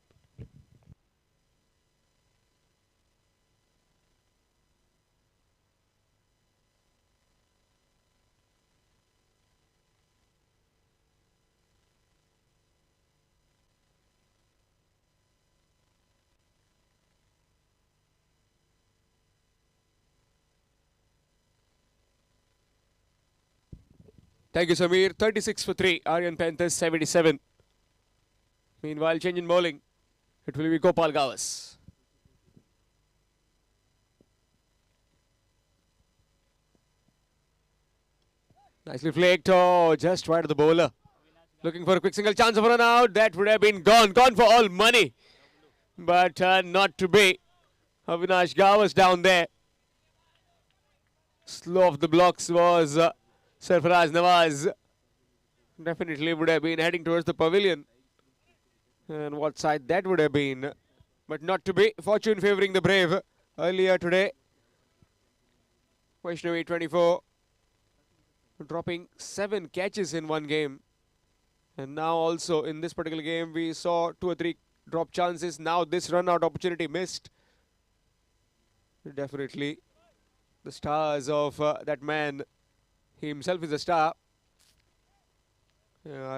Thank you, Samir. 36 for 3. Aryan Panthers 77. Meanwhile, change in bowling. It will be Gopal Gawas. Nicely flicked. Oh, just wide of the bowler. Looking for a quick single chance of a run out. That would have been gone. Gone for all money. But not to be. Avinash Gawas down there. Slow off the blocks was Sarfaraz Nawaz. Definitely would have been heading towards the pavilion. And what side that would have been. But not to be. Fortune favouring the brave earlier today. Vaishnavi 24. Dropping 7 catches in one game. And now also in this particular game we saw 2 or 3 drop chances. Now this run out opportunity missed. Definitely the stars of that man. He himself is a star.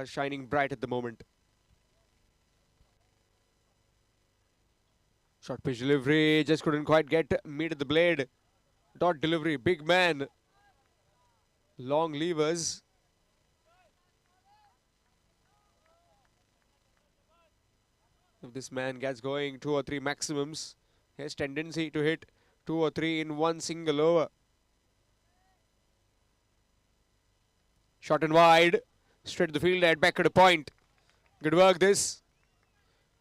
Shining bright at the moment. Short pitch delivery. Just couldn't quite get meet at the blade. Dot delivery. Big man. Long levers. If this man gets going 2 or 3 maximums, he has tendency to hit 2 or 3 in one single over. Short and wide. Straight to the field at back at a point. Good work this.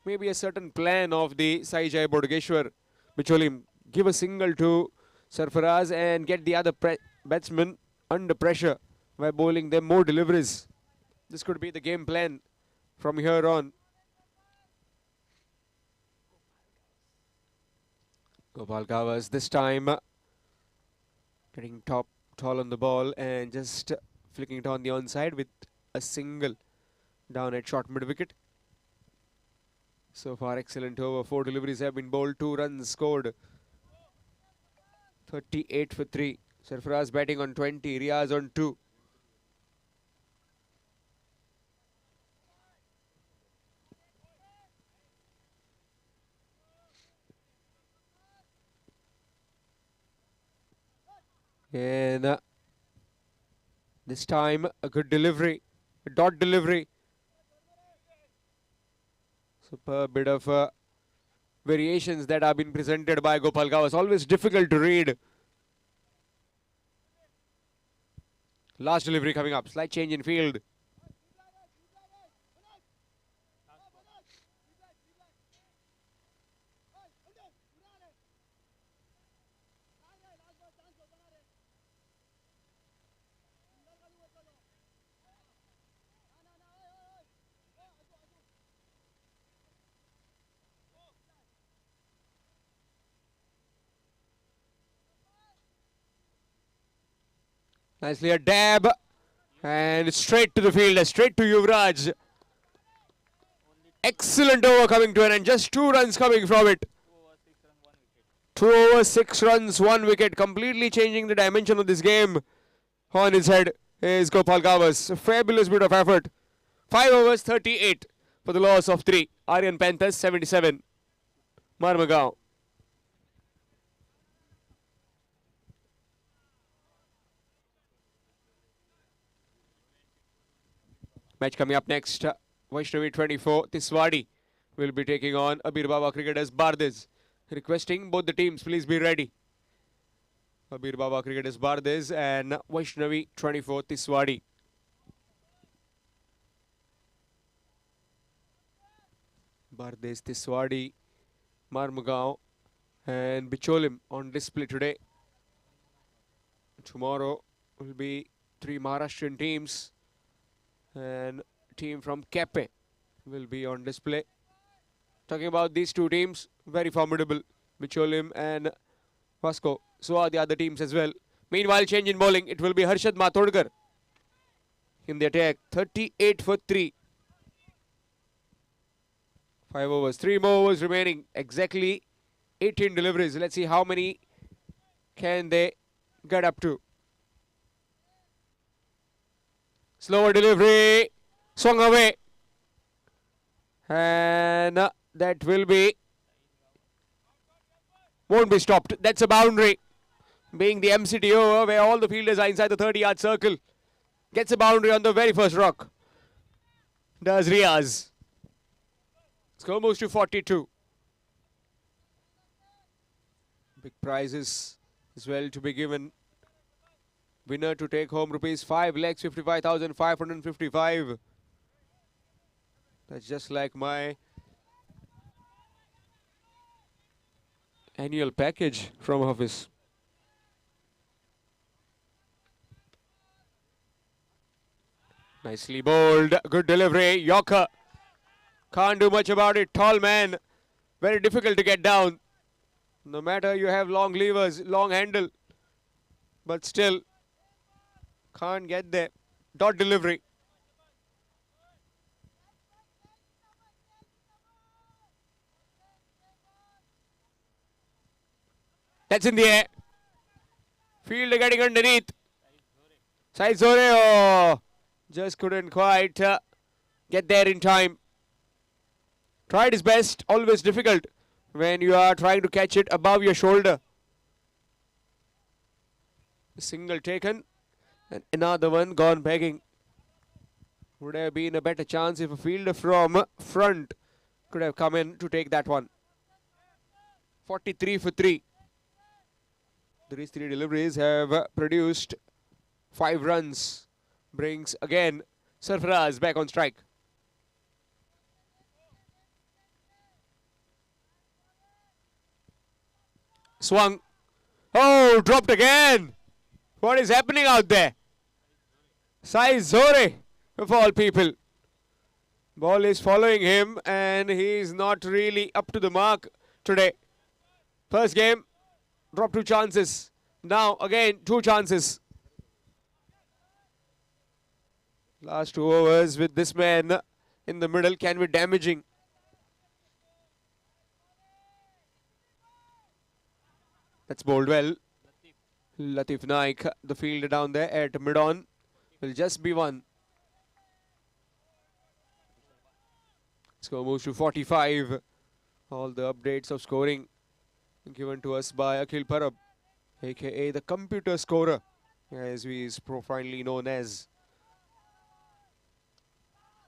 Maybe a certain plan of the Sai Jai Bodageshwar, which will give a single to Sarfaraz and get the other batsmen under pressure by bowling them more deliveries. This could be the game plan from here on. Gopal Gawas this time getting tall on the ball and just flicking it on the onside with a single down at short mid wicket. So far excellent over. 4 deliveries have been bowled, 2 runs scored. 38 for 3. Sarfaraz batting on 20, Riaz on 2. And this time a good delivery, a dot delivery. Superb bit of variations that have been presented by Gopal Gavaskar. Always difficult to read. Last delivery coming up. Slight change in field. Nicely a dab. And straight to the field, straight to Yuvraj. Excellent over coming to an end. Just 2 runs coming from it. 2 overs, 6 runs, 1 wicket. Completely changing the dimension of this game. On his head is Gopal Gavaskar. A fabulous bit of effort. 5 overs, 38 for the loss of 3. Aryan Panthers 77. Marmagaon. Match coming up next. Vaishnavi 24, Tiswadi will be taking on Abir Baba Cricketers Bardez. Requesting both the teams, please be ready. Abir Baba Cricketers Bardez and Vaishnavi 24, Tiswadi. Bardez, Tiswadi, Marmagaon and Bicholim on display today. Tomorrow will be 3 Maharashtrian teams. And team from Kepe will be on display. Talking about these 2 teams, very formidable. Bicholim and Vasco. So are the other teams as well. Meanwhile, change in bowling. It will be Harshad Mathodkar in the attack. 38 for 3. 5 overs. 3 more overs remaining. Exactly 18 deliveries. Let's see how many can they get up to. Slower delivery, swung away, and that will be, won't be stopped. That's a boundary. Being the MCT over where all the fielders are inside the 30-yard circle. Gets a boundary on the very first rock. Does Riaz. Score moves to 42. Big prizes as well to be given. Winner to take home rupees 5,55,555. That's just like my annual package from office. Nicely bowled. Good delivery. Yorker. Can't do much about it. Tall man. Very difficult to get down. No matter you have long levers, long handle. But still. Can't get there. Dot delivery. That's in the air. Fielder getting underneath. Sai Zore. Oh, just couldn't quite get there in time. Tried his best. Always difficult when you are trying to catch it above your shoulder. A single taken. And another one gone begging. Would have been a better chance if a fielder from front could have come in to take that one. 43 for 3. These 3 deliveries have produced 5 runs. Brings again Sarfaraz back on strike. Swung. Oh, dropped again. What is happening out there? Sai Zore, of all people. Ball is following him and he is not really up to the mark today. First game, dropped 2 chances. Now again, 2 chances. Last 2 overs with this man in the middle can be damaging. That's bowled well. Latif Naik, the fielder down there at mid-on, will just be 1. Score moves to 45. All the updates of scoring given to us by Akhil Parab aka the computer scorer, as he is profoundly known as.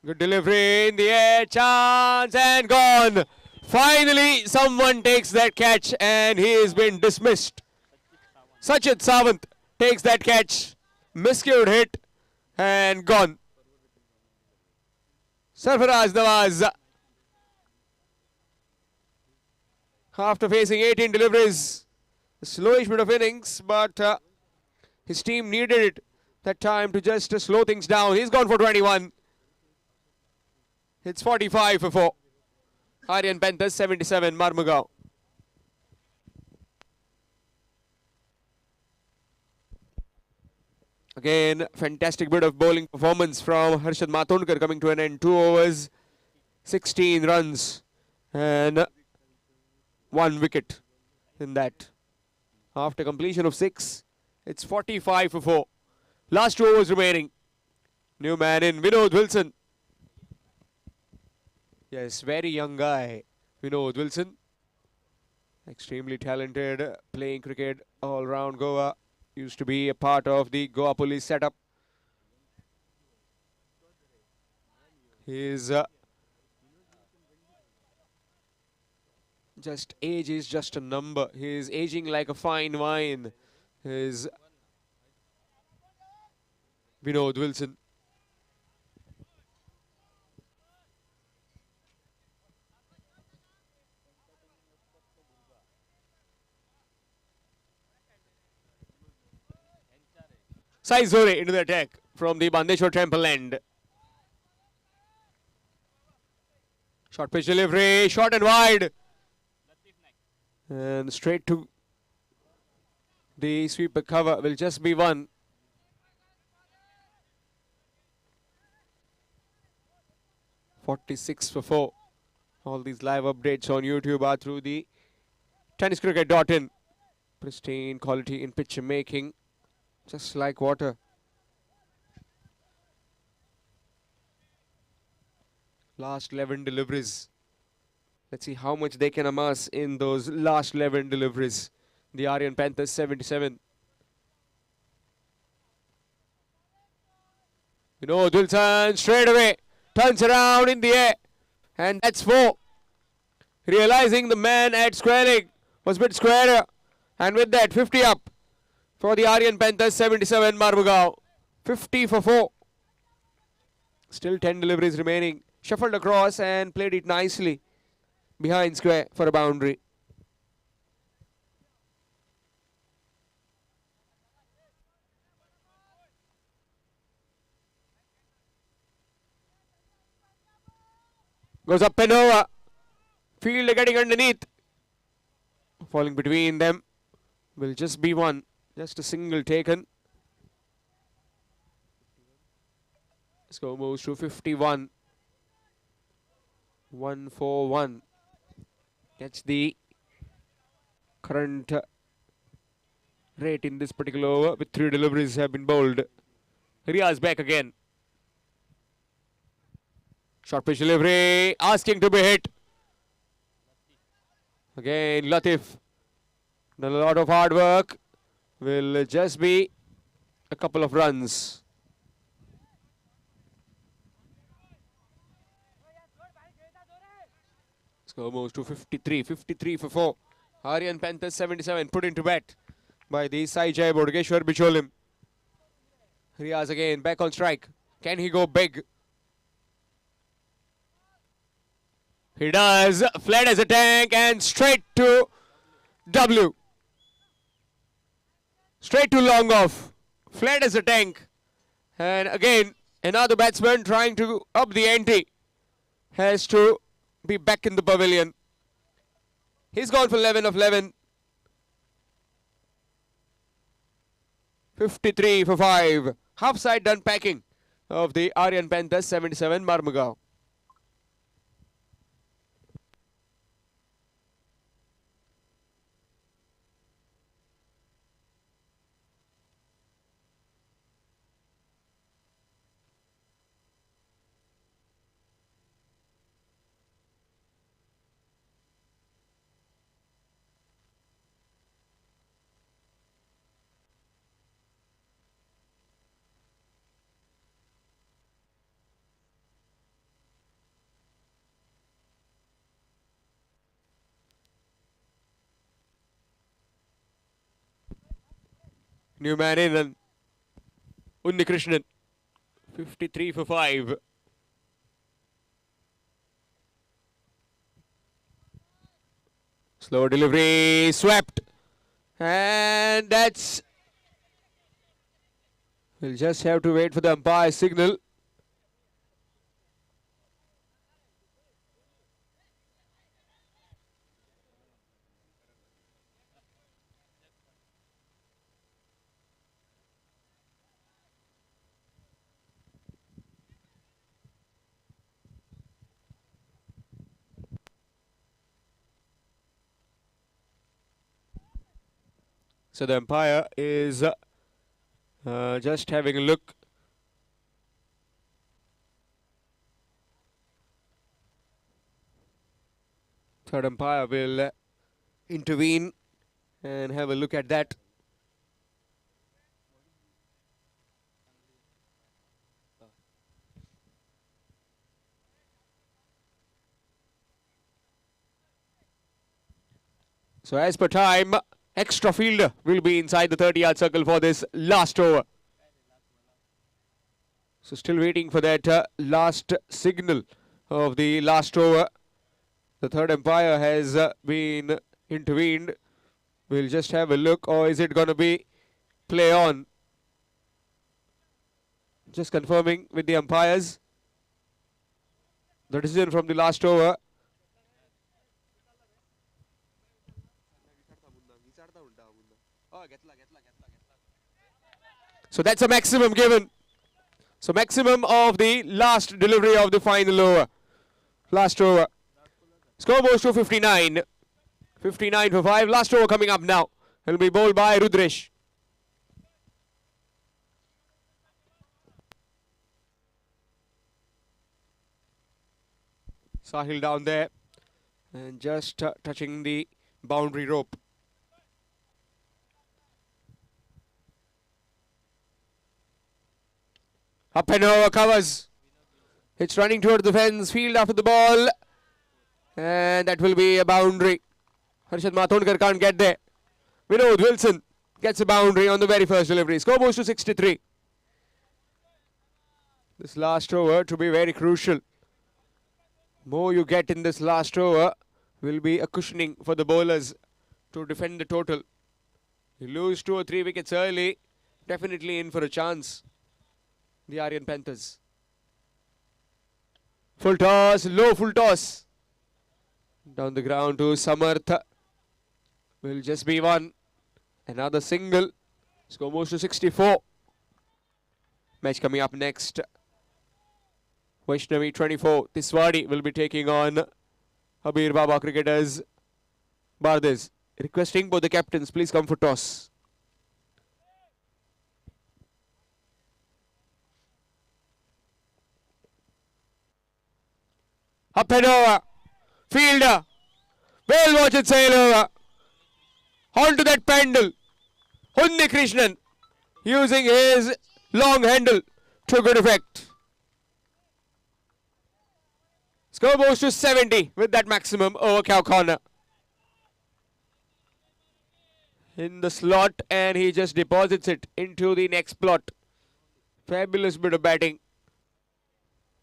Good delivery in the air, chance and gone. Finally, someone takes that catch and he has been dismissed. Sachit Sawant takes that catch, miscued hit and gone. Sarfaraz Nawaz, after facing 18 deliveries, a slowish bit of innings, but his team needed it that time to just slow things down. He's gone for 21. It's 45 for 4. Aryan Panthers 77, Marmugao. Again, fantastic bit of bowling performance from Harshad Matondkar coming to an end. 2 overs, 16 runs and 1 wicket in that. After completion of 6, it's 45 for 4. Last 2 overs remaining. New man in, Vinod Wilson. Yes, very young guy, Vinod Wilson. Extremely talented, playing cricket all round Goa. Used to be a part of the Goa police setup. His just age is just a number. He is aging like a fine wine. His Vinod Wilson. Sai Zore into the attack from the Bandeshwar Temple end. Short pitch delivery, short and wide. And straight to the sweeper cover will just be 1. (46 for 4). All these live updates on YouTube are through the tenniscricket.in. Pristine quality in picture making, just like water. Last 11 deliveries. Let's see how much they can amass in those last 11 deliveries. The Aryan Panthers 77. Wilson straight away turns around in the air, and that's 4. Realizing the man at square leg was a bit squarer, and with that 50 up for the Aryan Panthers 77, Marmugao. 50 for 4. Still 10 deliveries remaining. Shuffled across and played it nicely behind square for a boundary. Goes up and over. Fielder getting underneath. Falling between them will just be 1. Just a single taken. Score moves to 51. 141. That's the current rate in this particular over, with 3 deliveries have been bowled. Riaz back again. Short pitch delivery, asking to be hit. Again, Latif. Done a lot of hard work. Will just be a couple of runs. Score moves to 53. 53 for 4. Aryan Panthers 77 put into bat by the Sai Jai Bodgeshwar Bicholim. Riaz again back on strike. Can he go big? He does. Flat as a tank and straight to W. Straight to long off. Flat as a tank. And again, another batsman trying to up the ante has to be back in the pavilion. He's gone for 11 of 11. 53 for 5. Half side done packing of the Aryan Panthers 77, Marmugao. New man in and Unnikrishnan. 53 for 5. Slow delivery, swept. And that's... We'll just have to wait for the umpire signal. So the umpire is just having a look. Third umpire will intervene and have a look at that. So as per time, extra fielder will be inside the 30-yard circle for this last over. So still waiting for that last signal of the last over. The third umpire has been intervened. We'll just have a look, or is it going to be play on? Just confirming with the umpires the decision from the last over. So that's a maximum given. So maximum of the last delivery of the final over. Last over. Score goes to 59. 59 for 5. Last over coming up now. It'll be bowled by Rudresh. Sahil down there. And just touching the boundary rope. Up and over, covers. It's running towards the fence, field after the ball. And that will be a boundary. Harshad Mathondkar can't get there. Vinod Wilson gets a boundary on the very first delivery. Score moves to 63. This last over to be very crucial. More you get in this last over will be a cushioning for the bowlers to defend the total. You lose 2 or 3 wickets early, definitely in for a chance. The Aryan Panthers. Full toss, low full toss. Down the ground to Samarth. Will just be one. Another single. Score moves to 64. Match coming up next. Vaishnavi 24. Tiswadi will be taking on Habir Baba Cricketers. Bardes. Requesting both the captains, please come for toss. Up and over. Fielder. Well watch it sail over. Onto that pendle. Unnikrishnan using his long handle to good effect. Score goes to 70 with that maximum over cow corner. In the slot, and he just deposits it into the next plot. Fabulous bit of batting.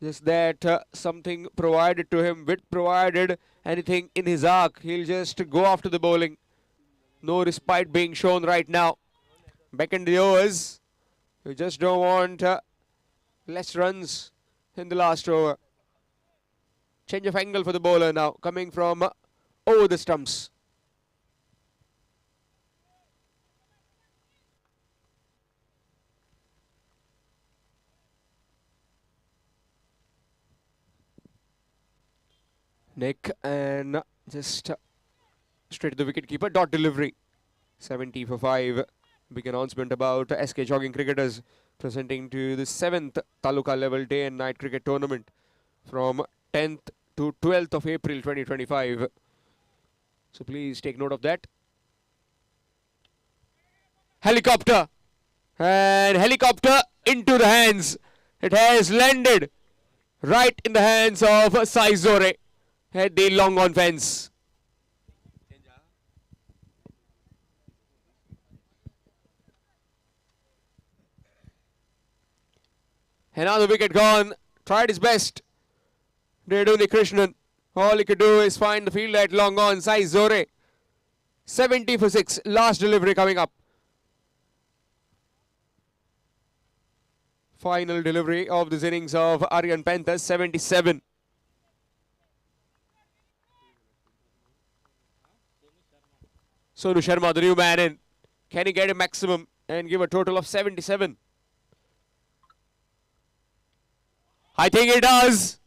Just that something provided to him, width provided, anything in his arc, he'll just go after the bowling. No respite being shown right now. Back in the overs, we just don't want less runs in the last over. Change of angle for the bowler now, coming from over the stumps. Nick and just straight to the wicket keeper. Dot delivery. 70 for 5. Big announcement about SK Jogging Cricketers presenting to the 7th Taluka level day and night cricket tournament from 10th to 12th of April 2025. So please take note of that. Helicopter. And helicopter into the hands. It has landed right in the hands of Saizore at the long on fence. Another wicket gone. Tried his best. Redu Krishnan. All he could do is find the field at long on. Sai Zore. 70 for 6. Last delivery coming up. Final delivery of this innings of Aryan Panthers. 77. Sonu Sharma, the new man in. Can he get a maximum and give a total of 77? I think he does.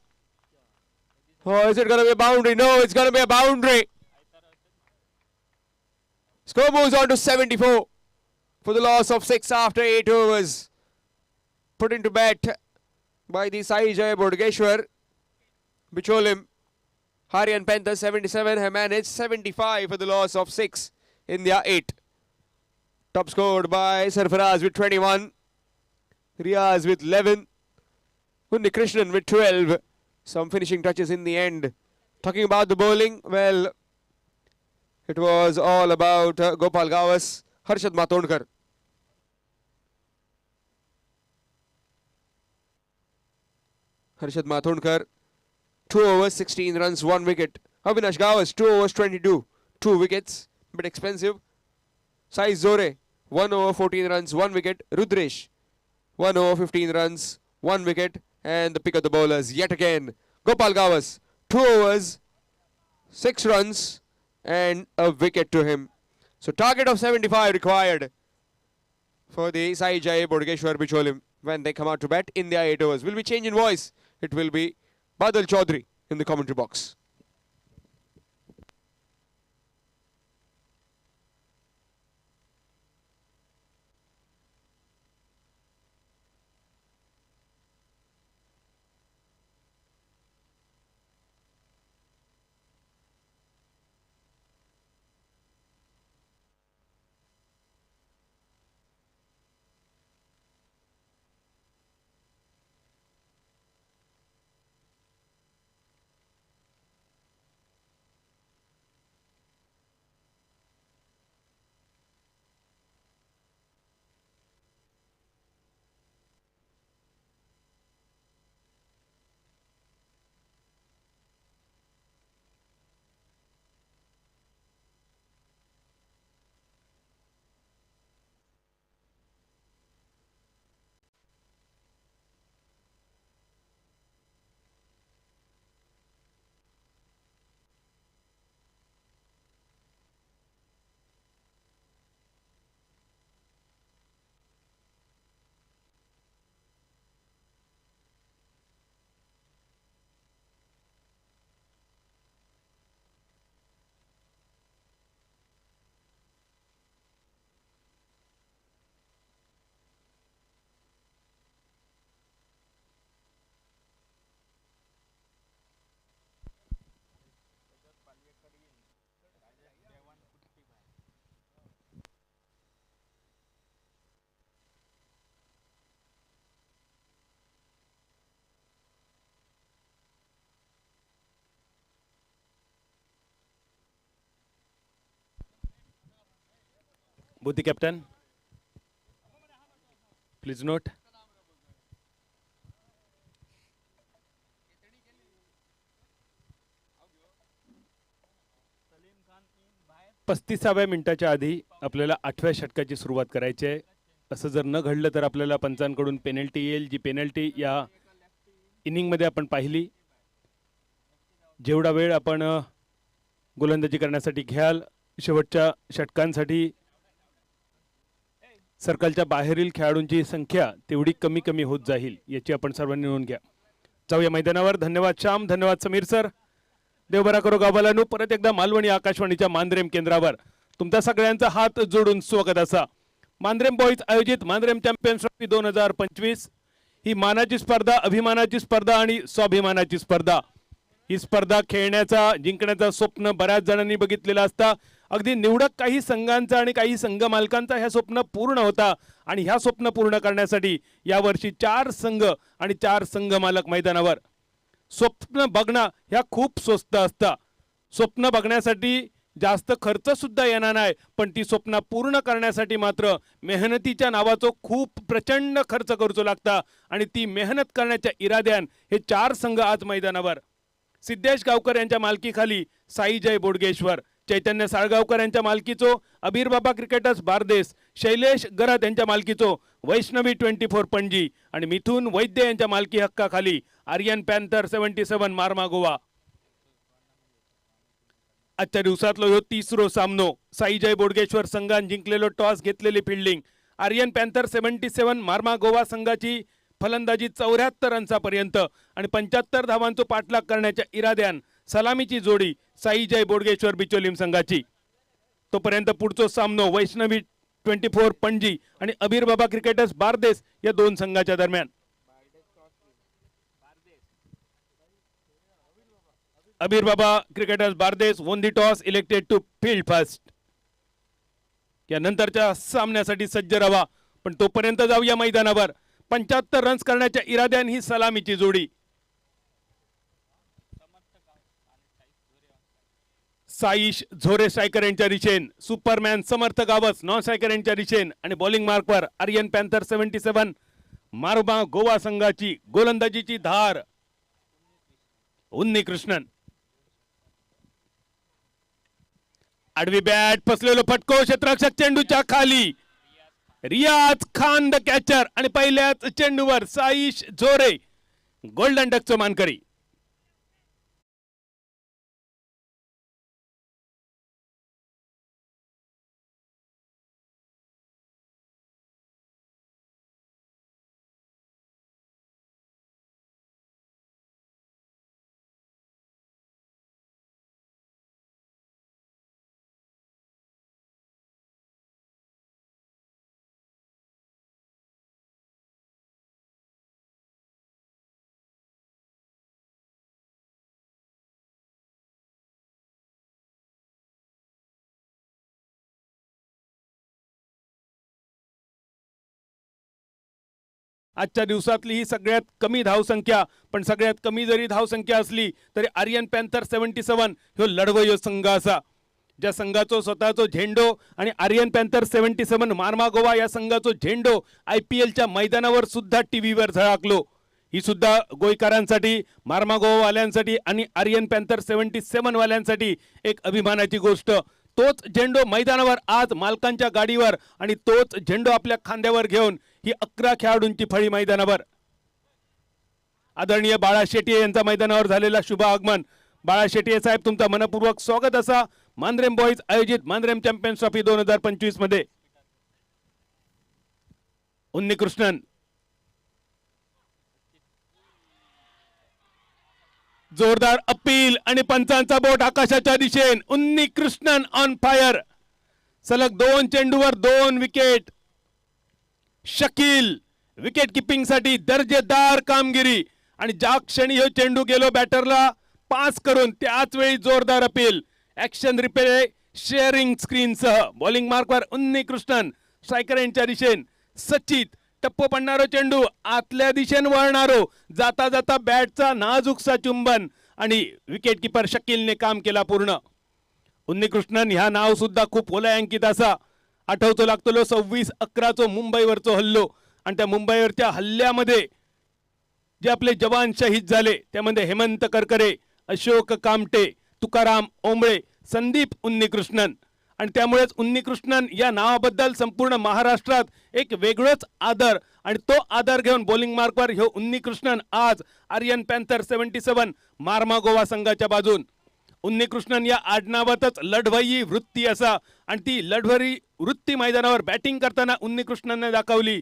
Oh, is it going to be a boundary? No, it's going to be a boundary. Score moves on to 74 for the loss of 6 after 8 overs. Put into bat by the Sai Jai Bodgeshwar. Bicholim. Aryan Panthers 77 have managed 75 for the loss of 6 in their 8. Top scored by Sarfaraz with 21. Riaz with 11. Unni Krishnan with 12. Some finishing touches in the end. Talking about the bowling, well, it was all about Gopal Gawas, Harshad Matondkar. Harshad Matondkar, 2 overs, 16 runs, 1 wicket. Avinash Gawas, 2 overs, 22, 2 wickets, bit expensive. Sai Zore, 1 over, 14 runs, 1 wicket. Rudresh, 1 over, 15 runs, 1 wicket. And the pick of the bowlers yet again. Gopal Gawas, 2 overs, 6 runs, and a wicket to him. So target of 75 required for the Sai Jai Bodgeshwar Bicholim when they come out to bat in their 8 overs. Will be change in voice. It will be Badal Chaudhary in the commentary box. Buddhi captain, please note. पस्तीसाव्या मिनिटाच्या आधी आपल्याला 8व्या षटकाची सुरुवात करायची आहे. असं जर न घडलं तर आपल्याला पंचांकडून पेनल्टी येईल, जी पेनल्टी या इनिंगमध्ये आपण पाहिली. जेवढा वेळ आपण गोलंदाजी करण्यासाठी घ्याल शेवटच्या षटकांसाठी सर्कलच्या बाहेरील खेळाडूंची संख्या तेवढी कमी कमी होत जाईल याची आपण सर्वांनी नोंद घ्या. जाऊया मैदानावर. धन्यवाद श्याम, धन्यवाद समीर सर. देवबरा करो गावालानू. परत एकदा मालवणी आकाशवाणीच्या मांद्रेम केंद्रावर तुमच्या सगळ्यांचा हात जोडून स्वागत असा. मांद्रेम बॉईज आयोजित मांद्रेम चॅम्पियन्स ट्रॉफी 2025 ही मानाची स्पर्धा, अभिमानाची स्पर्धा आणि स्वाभिमानाची स्पर्धा. ही स्पर्धा खेळण्याचा जिंकण्याचा स्वप्न बऱ्याच जणांनी बघितलेला असता. अगदी निवडक काही संघांचा आणि काही संघ मालकांचा ह्या स्वप्न पूर्ण होता आणि ह्या स्वप्न पूर्ण करण्यासाठी यावर्षी 4 संघ आणि 4 संघ मालक मैदानावर. स्वप्न बघणं ह्या खूप स्वस्त असतं. स्वप्न बघण्यासाठी जास्त खर्च सुद्धा येणार नाही, पण ती स्वप्न पूर्ण करण्यासाठी मात्र मेहनतीच्या नावाचो खूप प्रचंड खर्च करूचो लागता आणि ती मेहनत करण्याच्या इराद्यान हे 4 संघ आज मैदानावर. सिद्धेश गावकर यांच्या मालकीखाली साई जय बोडगेश्वर, चैतन्य साळगावकर यांच्या मालकीचो अबीर बाबा क्रिकेटर्स बारदेस, शैलेश गरत यांच्या मालकीचो वैष्णवी 24 पणजी आणि मिथुन वैद्य यांच्या मालकी हक्काखाली आर्यन पॅन्थर 77 मारमा गोवा. आजच्या दिवसातलो ह्यो 3रो सामनो. साई जय बोडगेश्वर संघान जिंकलेलो टॉस घेतलेली फिल्डिंग. आर्यन पॅन्थर 77 मारमा गोवा संघाची फलंदाजी 74 रन्सापर्यंत आणि 75 धावांचो पाठलाग करण्याच्या इराद्यान सलामीची जोडी साई जय बोडगेश्वर बिचोलीम संघाची. तोपर्यंत पुढचो सामनो वैष्णवी 24 पणजी आणि अबीर बाबा क्रिकेटर्स बारदेस या 2 संघाच्या दरम्यान. अबीर बाबा cricketers Bardez won the toss, elected to field first. या नंतरच्या सामन्यासाठी सज्ज राहा, पण तोपर्यंत जाऊया मैदानावर. 75 रन्स करण्याच्या इराद्याने ही सलामीची जोडी. साईश झोरे स्ट्रायकर यांच्या दिशेन, सुपरमॅन समर्थ गावस नॉन स्ट्रायकर यांच्या दिशेन आणि बॉलिंग मार्कवर आर्यन पॅन्थर 77 मारमा गोवा संघाची गोलंदाजीची धार उन्नी कृष्णन. आडवी बॅट, फसलेलो फटको, क्षेत्ररक्षक चेंडूच्या खाली. रियाज खान द कॅचर आणि पहिल्याच चेंडूवर साईश झोरे गोल्डन डकचो मानकरी. आजच्या दिवसातली ही सगळ्यात कमी धावसंख्या, पण सगळ्यात कमी जरी धावसंख्या असली तरी आर्यन पॅन्थर 77 ह्यो लढवयो संघ असा, ज्या संघाचो स्वतःचो झेंडो आणि आर्यन पॅन्थर 77 मारमा गोवा या संघाचो झेंडो IPLच्या मैदानावर सुद्धा टीव्हीवर झळकलो. ही सुद्धा गोयकारांसाठी, मारमा गोवा वाल्यांसाठी आणि आर्यन पॅन्थर 77 वाल्यांसाठी एक अभिमानाची गोष्ट. तोच झेंडो मैदानावर आज मालकांच्या गाडीवर आणि तोच झेंडो आपल्या खांद्यावर घेऊन ही 11 खेळाडूंची फळी मैदानावर. आदरणीय बाळा शेट्ये यांचा मैदानावर झालेला शुभ आगमन. बाळा शेट्ये साहेब, तुमचा मनपूर्वक स्वागत असा मांद्रेम बॉईज आयोजित मांद्रेम चॅम्पियन्स ट्रॉफी 2025 मध्ये. उन्नी कृष्णन जोरदार अपील आणि पंचांचा बोट आकाशाच्या दिशेन. उन्नी कृष्णन ऑन फायर. सलग 2 चेंडूवर 2 विकेट. शकील विकेट किपिंग साठी दर्जेदार कामगिरी आणि ज्या क्षणी हे चेंडू गेलो बॅटरला पास करून त्याच वेळी जोरदार appeal. Action replay sharing screen सह बॉलिंग मार्कवर उन्नी कृष्णन, स्ट्रायकर यांच्या दिशेन सचित. टप्पो पडणारो चेंडू आतल्या दिशेन वळणारो, जाता जाता बॅटचा नाजूकसा चुंबन आणि विकेट किपर शकीलने काम केला पूर्ण. उन्नी कृष्णन ह्या नाव सुद्धा खूप ओलायांकित असा. आठवतो लागतलो 26/11 मुंबईवरचो हल्लो आणि त्या मुंबईवरच्या हल्ल्यामध्ये जे आपले जवान शहीद झाले त्यामध्ये हेमंत करकरे, अशोक कामटे, तुकाराम ओंबळे, संदीप उन्नी कृष्णन. आणि त्यामुळेच उन्नी कृष्णन या नावाबद्दल संपूर्ण महाराष्ट्रात एक वेगळंच आदर आणि तो आदर घेऊन बॉलिंग मार्कवर ह्यो उन्नी कृष्णन आज आर्यन पॅन्थर 77 मारमा गोवा संघाच्या बाजून. उन्नी कृष्णन या आडनावातच लढवयी वृत्ती असा आणि ती लढवरी वृत्ती मैदानावर बॅटिंग करताना उन्नी कृष्णनने दाखवली.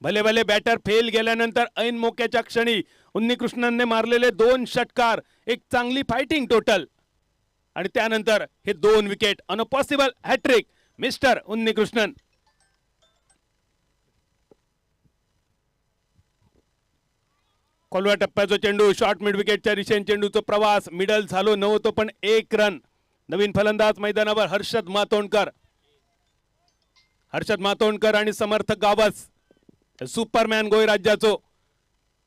भले भले बॅटर फेल गेल्यानंतर ऐन मोक्याच्या क्षणी उन्नी कृष्णनने मारलेले 2 षटकार, एक चांगली फायटिंग टोटल आणि त्यानंतर हे 2 wicket on a possible hat trick mister Unni Krishnan. खोलव्या टप्प्याचा चेंडू शॉर्ट मिड विकेटच्या दिशेने चेंडूचा प्रवास मिडल झालो नव्हतो पण 1 रन. नवीन फलंदाज मैदानावर हर्षद मातोंडकर आणि समर्थ गावस, सुपरमॅन गोय राज्याचो.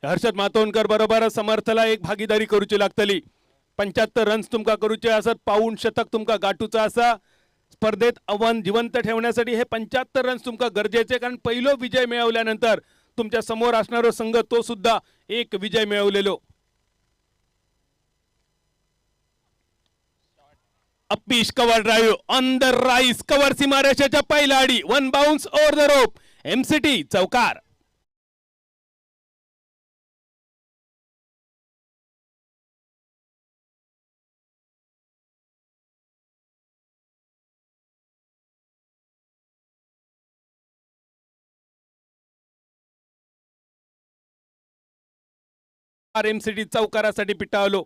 हर्षद मातोंडकर बरोबर समर्थला एक भागीदारी करूची लागतली. 75 रन्स तुमका करूचे असत, पाऊण शतक तुमका गाठूचा असा. स्पर्धेत आव्हान जिवंत ठेवण्यासाठी हे 75 रन्स तुमका गरजेचे, कारण पहिलो विजय मिळवल्यानंतर तुमच्या समोर असणारो संघ तो सुद्धा एक विजय मिळवलेलो. अप्पीश cover drive on the rise, cover सीमारेषेच्या पहिला आडी, one bounce over the rope, एमसीटी चौकार. एमसीटी चौकारासाठी पिटावलो.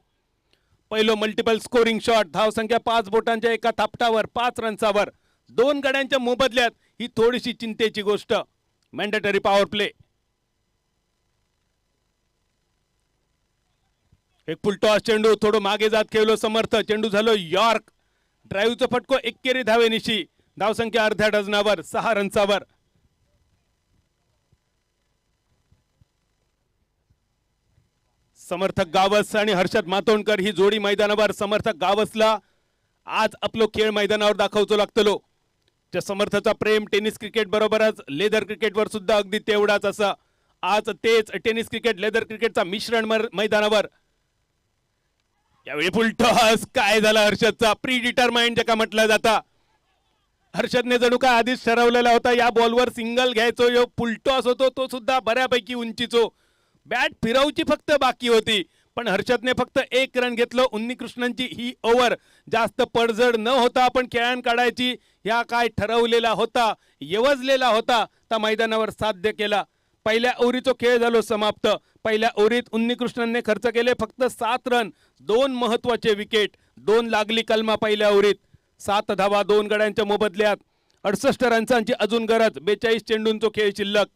पहिलो मल्टिपल स्कोरिंग शॉट, धावसंख्या 5 बोटांच्या एका थापटावर 5 रन्सावर 2 गड्यांच्या मोबदल्यात ही थोडीशी चिंतेची गोष्ट. Mandatory power play. एक फुलटॉस चेंडू, थोडं मागे जात खेळलो समर्थ, चेंडू झालो यॉर्क. ड्राईव्हचा फटको एकेरी धावेनिशी, धावसंख्या अर्ध्या डझनावर 6 रन्सावर. समर्थक गावस आणि हर्षद मातोंडकर ही जोडी मैदानावर. समर्थक गावसला आज आपलो खेळ मैदानावर दाखवचो लागतलो. त्या समर्थाचा प्रेम टेनिस क्रिकेट बरोबरच लेदर क्रिकेटवर सुद्धा अगदी तेवढाच असा. आज तेच टेनिस क्रिकेट लेदर क्रिकेटचा मिश्रण मैदानावर. यावेळी फुलटॉस, काय झाला हर्षदचा, प्री डिटरमाइंड ज्याका म्हटलं जाता. हर्षदने जणू काय आधीच ठरवलेला होता या बॉलवर सिंगल घ्यायचो. यो फुलटॉस होतो तो सुद्धा बऱ्यापैकी उंचीचो. बॅट फिरवची फक्त बाकी होती, पण हर्षदने फक्त 1 रन घेतलं. उन्नीकृष्णनची ही ओव्हर जास्त पडझड न होता आपण खेळान काढायची ह्या काय ठरवलेला होता, येवजलेला होता, त्या मैदानावर साध्य केला. पहिल्या ओव्हरीचो खेळ झालो समाप्त. पहिल्या ओव्हरीत उन्नीकृष्णनने खर्च केले फक्त 7 रन, 2 महत्वाचे विकेट, 2 लागली कलमा पहिल्या ओव्हरीत. 7 धावा 2 गड्यांच्या मोबदल्यात, 68 रन्सांची अजून गरज, 42 चेंडूंचो खेळ शिल्लक.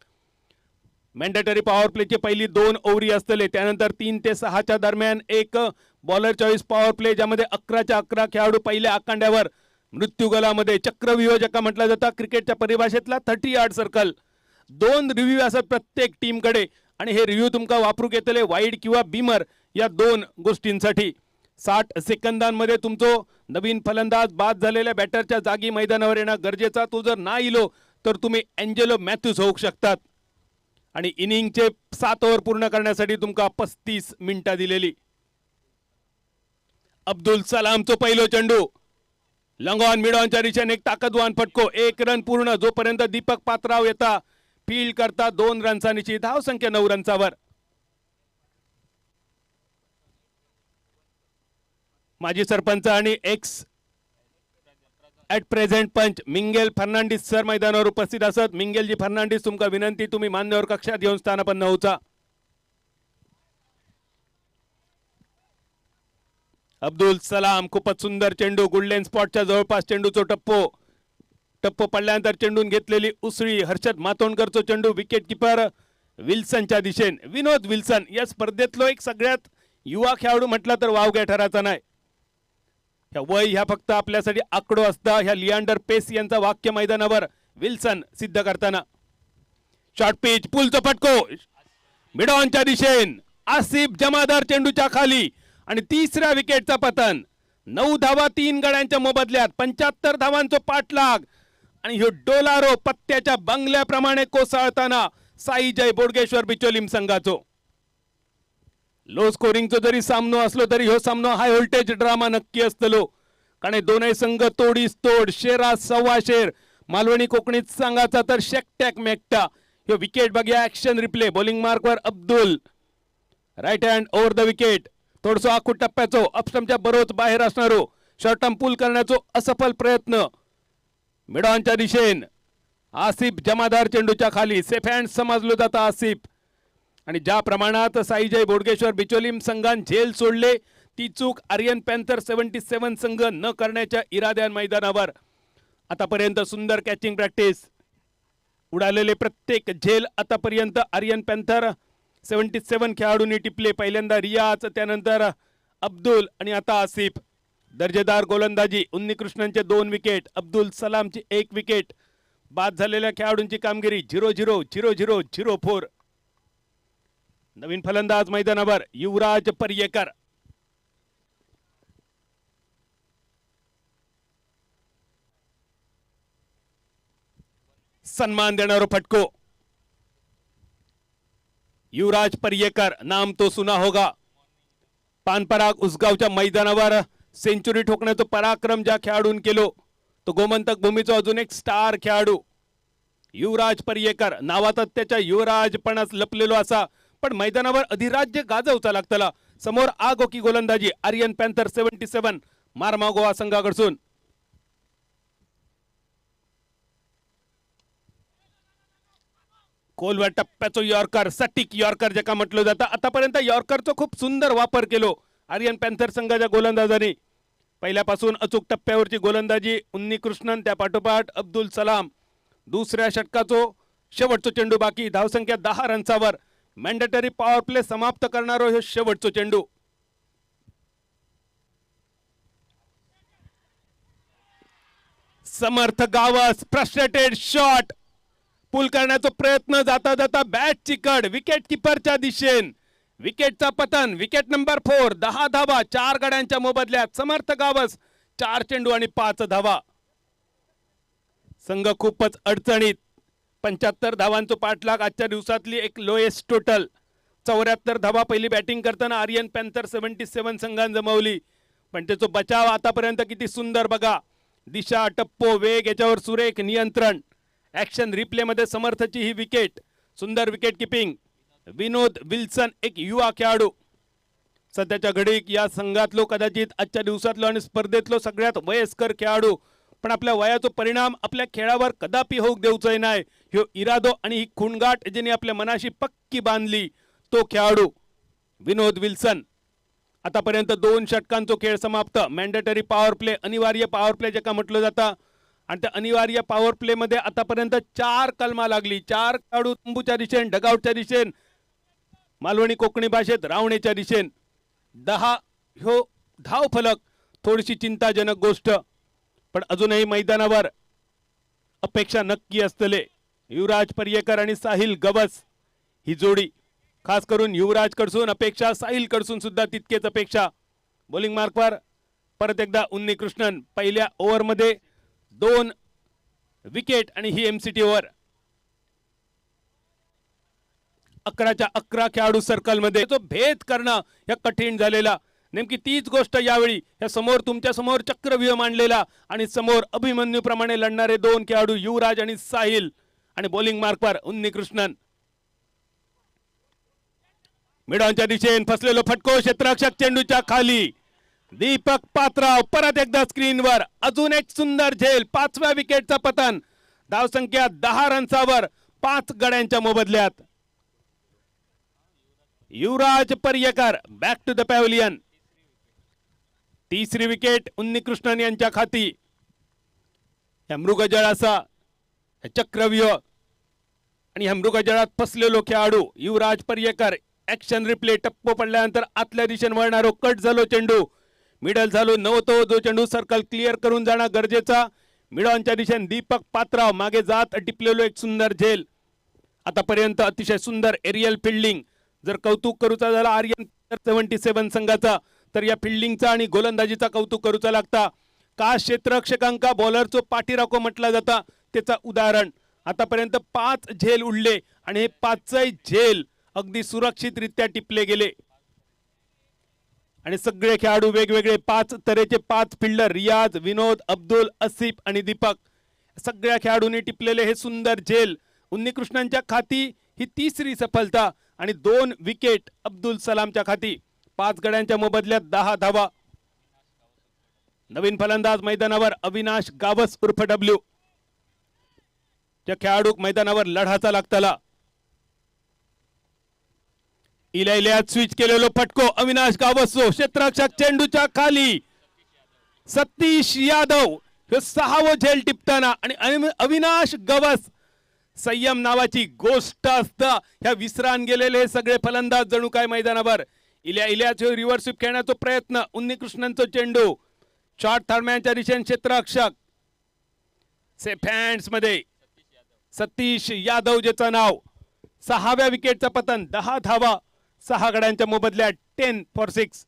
मॅन्डेटरी पॉवर प्लेची पहिली 2 ओव्हरी असतले, त्यानंतर 3 ते 6च्या दरम्यान एक बॉलर चॉईस पॉवर प्ले, ज्यामध्ये 11च्या 11 खेळाडू पहिल्या आखांड्यावर. मृत्यूगलामध्ये चक्रव्यूह ज्याका म्हटलं जातं क्रिकेटच्या परिभाषेतला 30 यार्ड सर्कल. 2 रिव्ह्यू असतात प्रत्येक टीमकडे, आणि हे रिव्ह्यू तुमका वापरूक येतले वाईड किंवा बीमर या 2 गोष्टींसाठी. 60 सेकंदांमध्ये तुमचो नवीन फलंदाज बाद झालेल्या बॅटरच्या जागी मैदानावर येणं गरजेचा. तो जर ना इलो तर तुम्ही एंजेलो मॅथ्यूज होऊ शकतात. आणि इनिंगचे 7 ओव्हर पूर्ण करण्यासाठी तुमका 35 मिनिटं दिलेली. अब्दुल सलामचो पहिलो चेंडू, लॉंग ऑन मिड ऑनच्या दिशेने एक ताकदवान फटको, 1 रन पूर्ण, जोपर्यंत दीपक पात्राव येता फील्ड करता 2 रन्सांची, धावसंख्या 9 रन्सावर. माजी सरपंच आणि एक्स ॲट प्रेझेंट पंच मिंगेल फर्नांडिस सर मैदानावर उपस्थित असत. मिंगेलजी फर्नांडिस, तुमका विनंती तुम्ही मान्यवर कक्षात घेऊन स्थानापन्न होऊचा. अब्दुल सलाम, खूपच सुंदर चेंडू, गुल्डन स्पॉटच्या जवळपास चेंडूचो टप्पो पडल्यानंतर चेंडून घेतलेली उसळी. हर्षद मातोंडकरचो चेंडू, विकेट किपर विल्सनच्या दिशेने. विनोद विल्सन या स्पर्धेतलो एक सगळ्यात युवा खेळाडू म्हटला तर वावग्या ठराचा नाही. ह्या वय ह्या फक्त आपल्यासाठी आकडो असता. ह्या लियांडर पेस यांचा वाक्य मैदानावर विल्सन सिद्ध करताना. शॉर्ट पिच, पुलचा फटको मिडॉनच्या दिशेन, आसिफ जमादार चेंडूच्या खाली, आणि 3ऱ्या विकेटचा पतन. 9 धावा 3 गड्यांच्या मोबदल्यात, 75 धावांचो पाठलाग, आणि ह्यो डोलारो पत्त्याच्या बंगल्याप्रमाणे कोसळताना साई जय बोडगेश्वर बिचोलीम संघाचो. लो स्कोरिंगचो जरी सामनो असलो तरी ह्यो सामनो हाय व्होल्टेज ड्रामा नक्की असतलो, कारण दोनही संघ तोडीस तोड, शेरा सव्वा शेर. मालवणी कोकणीत संघाचा तर शेकटॅक मेकटा. ह्यो विकेट बघूया, ऍक्शन रिप्ले. बॉलिंग मार्कवर Abdul, right hand over the wicket. थोडसो आखू टप्प्याचो अपस्टमच्या बरोच बाहेर असणारो शॉर्ट टर्म पूल करण्याचो असफल प्रयत्न. मिडॉनच्या दिशेन आसिफ जमादार चेंडूच्या खाली, सेफ हँड समजलो जाता आसिफ. आणि ज्या प्रमाणात साईजय बोडगेश्वर बिचोलीम संघान झेल सोडले ती चूक आर्यन पॅन्थर 77 संघ न करण्याच्या इराद्यान मैदानावर. आतापर्यंत सुंदर कॅचिंग प्रॅक्टिस, उडालेले प्रत्येक झेल आतापर्यंत आर्यन पॅन्थर 77 खेळाडूंनी टिपले. पहिल्यांदा रियाज, त्यानंतर अब्दुल आणि आता आसिफ. दर्जेदार गोलंदाजी, उन्नीकृष्णनचे 2 विकेट, अब्दुल सलामची 1 विकेट. बाद झालेल्या खेळाडूंची कामगिरी 0-0, 0-0, 0-4. नवीन फलंदाज मैदानावर युवराज पर्येकर. सन्मान देणारा फटको. युवराज पर्येकर, नाम तो सुना होगा. पानपराग उसगावच्या मैदानावर सेंचुरी ठोकण्याचं पराक्रम ज्या खेळाडून केलो तो गोमंतक भूमीचा अजून एक स्टार खेळाडू युवराज पर्येकर. नावातच त्याच्या युवराजपणास लपलेलो असा, पण मैदानावर अधिराज्य गाजवचा लागतला. समोर आगोकी गोलंदाजी आर्यन पॅन्थर 77 मारमा गोवा संघाकडून. खोलवर टप्प्याचं यॉर्कर, सटीक यॉर्कर ज्याका म्हटलं जातं. आतापर्यंत यॉर्करचा खूप सुंदर वापर केलो आर्यन पॅन्थर संघाच्या गोलंदाजांनी. पहिल्यापासून अचूक टप्प्यावरची गोलंदाजी उन्नीकृष्णन, त्या पाठोपाठ अब्दुल सलाम. दुसऱ्या षटकाचो शेवटचो चेंडू बाकी. धावसंख्या 10 रन्सावर. मॅन्डेटरी पॉवर प्ले समाप्त करणारो हे शेवटचो चेंडू. समर्थ गावस फ्रस्ट्रेटेड शॉट. पुल करण्याचा प्रयत्न, जाता जाता बॅट चिकट विकेट किपरच्या दिशेन. विकेटचा पतन. Wicket number 4. 10 धावा 4 गड्यांच्या मोबदल्यात. समर्थ गावस 4 चेंडू आणि 5 धावा. संघ खूपच अडचणीत. 75 धावांचा पाठलाग आजच्या दिवसातली एक लोएस्ट टोटल. 74 धावा पहिली बॅटिंग करताना आर्यन पॅन्थर 77 संघान जमवली, पण त्याचा बचाव आतापर्यंत किती सुंदर बघा. दिशा, टप्पो, वेग याच्यावर सुरेख नियंत्रण. ऍक्शन रिप्ले मध्ये समर्थची ही विकेट. सुंदर विकेट किपिंग. विनोद विल्सन एक युवा खेळाडू. सध्याच्या घडीक या संघातलो कदाचित आजच्या दिवसातलो आणि स्पर्धेतलो सगळ्यात वयस्कर खेळाडू, पण आपल्या वयाचा परिणाम आपल्या खेळावर कदापि होऊ देऊचंय नाही. ह्यो इरादो आणि ही खुणगाट ज्यांनी आपल्या मनाशी पक्की बांधली तो खेळाडू विनोद विल्सन. आतापर्यंत 2 षटकांचा खेळ समाप्त. मॅन्डेटरी पॉवर प्ले, अनिवार्य पॉवर प्ले ज्याका म्हटलं जातं, आणि त्या अनिवार्य पॉवर प्ले मध्ये आतापर्यंत 4 कलमा लागली. 4 खेळाडू तंबूच्या दिशेन, डगआउटच्या दिशेन, मालवणी कोकणी भाषेत रावणेच्या दिशेन. 10 ह्यो धाव फलक. थोडीशी चिंताजनक गोष्ट, पण अजूनही मैदानावर अपेक्षा नक्की असतले. युवराज पर्येकर आणि साहिल गवस ही जोडी, खास करून युवराज कडसून अपेक्षा, साहिल कडसून सुद्धा तितकेच अपेक्षा. बॉलिंग मार्कवर परत एकदा उन्नीकृष्णन. पहिल्या ओव्हर मध्ये 2 विकेट आणि ही एमसीटी ओव्हर. 11च्या 11 खेळाडू सर्कल मध्ये तो भेद करणं या कठीण झालेला. नेमकी तीच गोष्ट यावेळी या समोर तुमच्या समोर चक्रव्यूह मांडलेला आणि समोर अभिमन्यू प्रमाणे लढणारे 2 खेळाडू युवराज आणि साहिल. आणि बॉलिंग मार्कवर उन्नीकृष्णन. मिडॉनच्या दिशेने फसलेलो फटको. क्षेत्ररक्षक चेंडूच्या खाली. दीपक पात्राव परत एकदा स्क्रीनवर. अजून एक सुंदर झेल. 5व्या विकेटचा पतन. धावसंख्या 10 रन्सावर 5 गड्यांच्या मोबदल्यात. Yuvraj Paryekar back to the pavilion. 3री विकेट उन्नीकृष्णन यांच्या खाती. या मृगजळ असा चक्रव्यूह आणि या मृगजळात फसलेलो खेळाडू युवराज पर्येकर. Action replay. टप्पो पडल्यानंतर आतल्या दिशेने वळणारो कट झालो चेंडू. मिडल झालो नव्हतो जो चेंडू सर्कल क्लिअर करून जाणं गरजेचा. मिडॉनच्या दिशेने दीपक पात्राव मागे जात टिपलेलो एक सुंदर झेल. आतापर्यंत अतिशय सुंदर एरियल फिल्डिंग. जर कौतुक करूचा झाला आर्यन 77 संघाचा, तर या फिल्डिंगचा आणि गोलंदाजीचा कौतुक करूचा लागता. का क्षेत्ररक्षकांका बॉलरचो पाठीराखो म्हटला जाता त्याचा उदाहरण. आतापर्यंत 5 झेल उडले आणि हे 5ही झेल अगदी सुरक्षितरित्या टिपले गेले. आणि सगळे खेळाडू वेगवेगळे 5 तऱ्हेचे 5 फिल्डर, रियाज, विनोद, अब्दुल, असिफ आणि दीपक, सगळ्या खेळाडूंनी टिपलेले हे सुंदर झेल. उन्नीकृष्णनच्या खाती ही 3री सफलता आणि 2 विकेट अब्दुल सलामच्या खाती. 5 गड्यांच्या मोबदल्यात 10 धावा. नवीन फलंदाज मैदानावर अविनाश गावस उर्फ डब्ल्यू. त्या खेळाडूक मैदानावर लढाचा लागतला. इल्यात स्विच केलेलो फटको अविनाश गावसो. क्षेत्ररक्षक चेंडूच्या खाली. सतीश यादव हे 6वं झेल टिपताना आणि अविनाश गवस. संयम नावाची गोष्ट असतं. ह्या विसरान गेलेले सगळे फलंदाज जणू काय मैदानावर. इल्याचे रिव्हर्स स्वीप खेळण्याचा प्रयत्न. उन्नीकृष्णनचा चेंडू शॉर्ट थर्मॅनच्या दिशेने क्षेत्ररक्षक. सेफ हँड्स मध्ये सतीश यादव ज्याचं नाव. 6व्या विकेटचा पतन. 10 धावा 6 गड्यांच्या मोबदल्यात. 10 फॉर 6.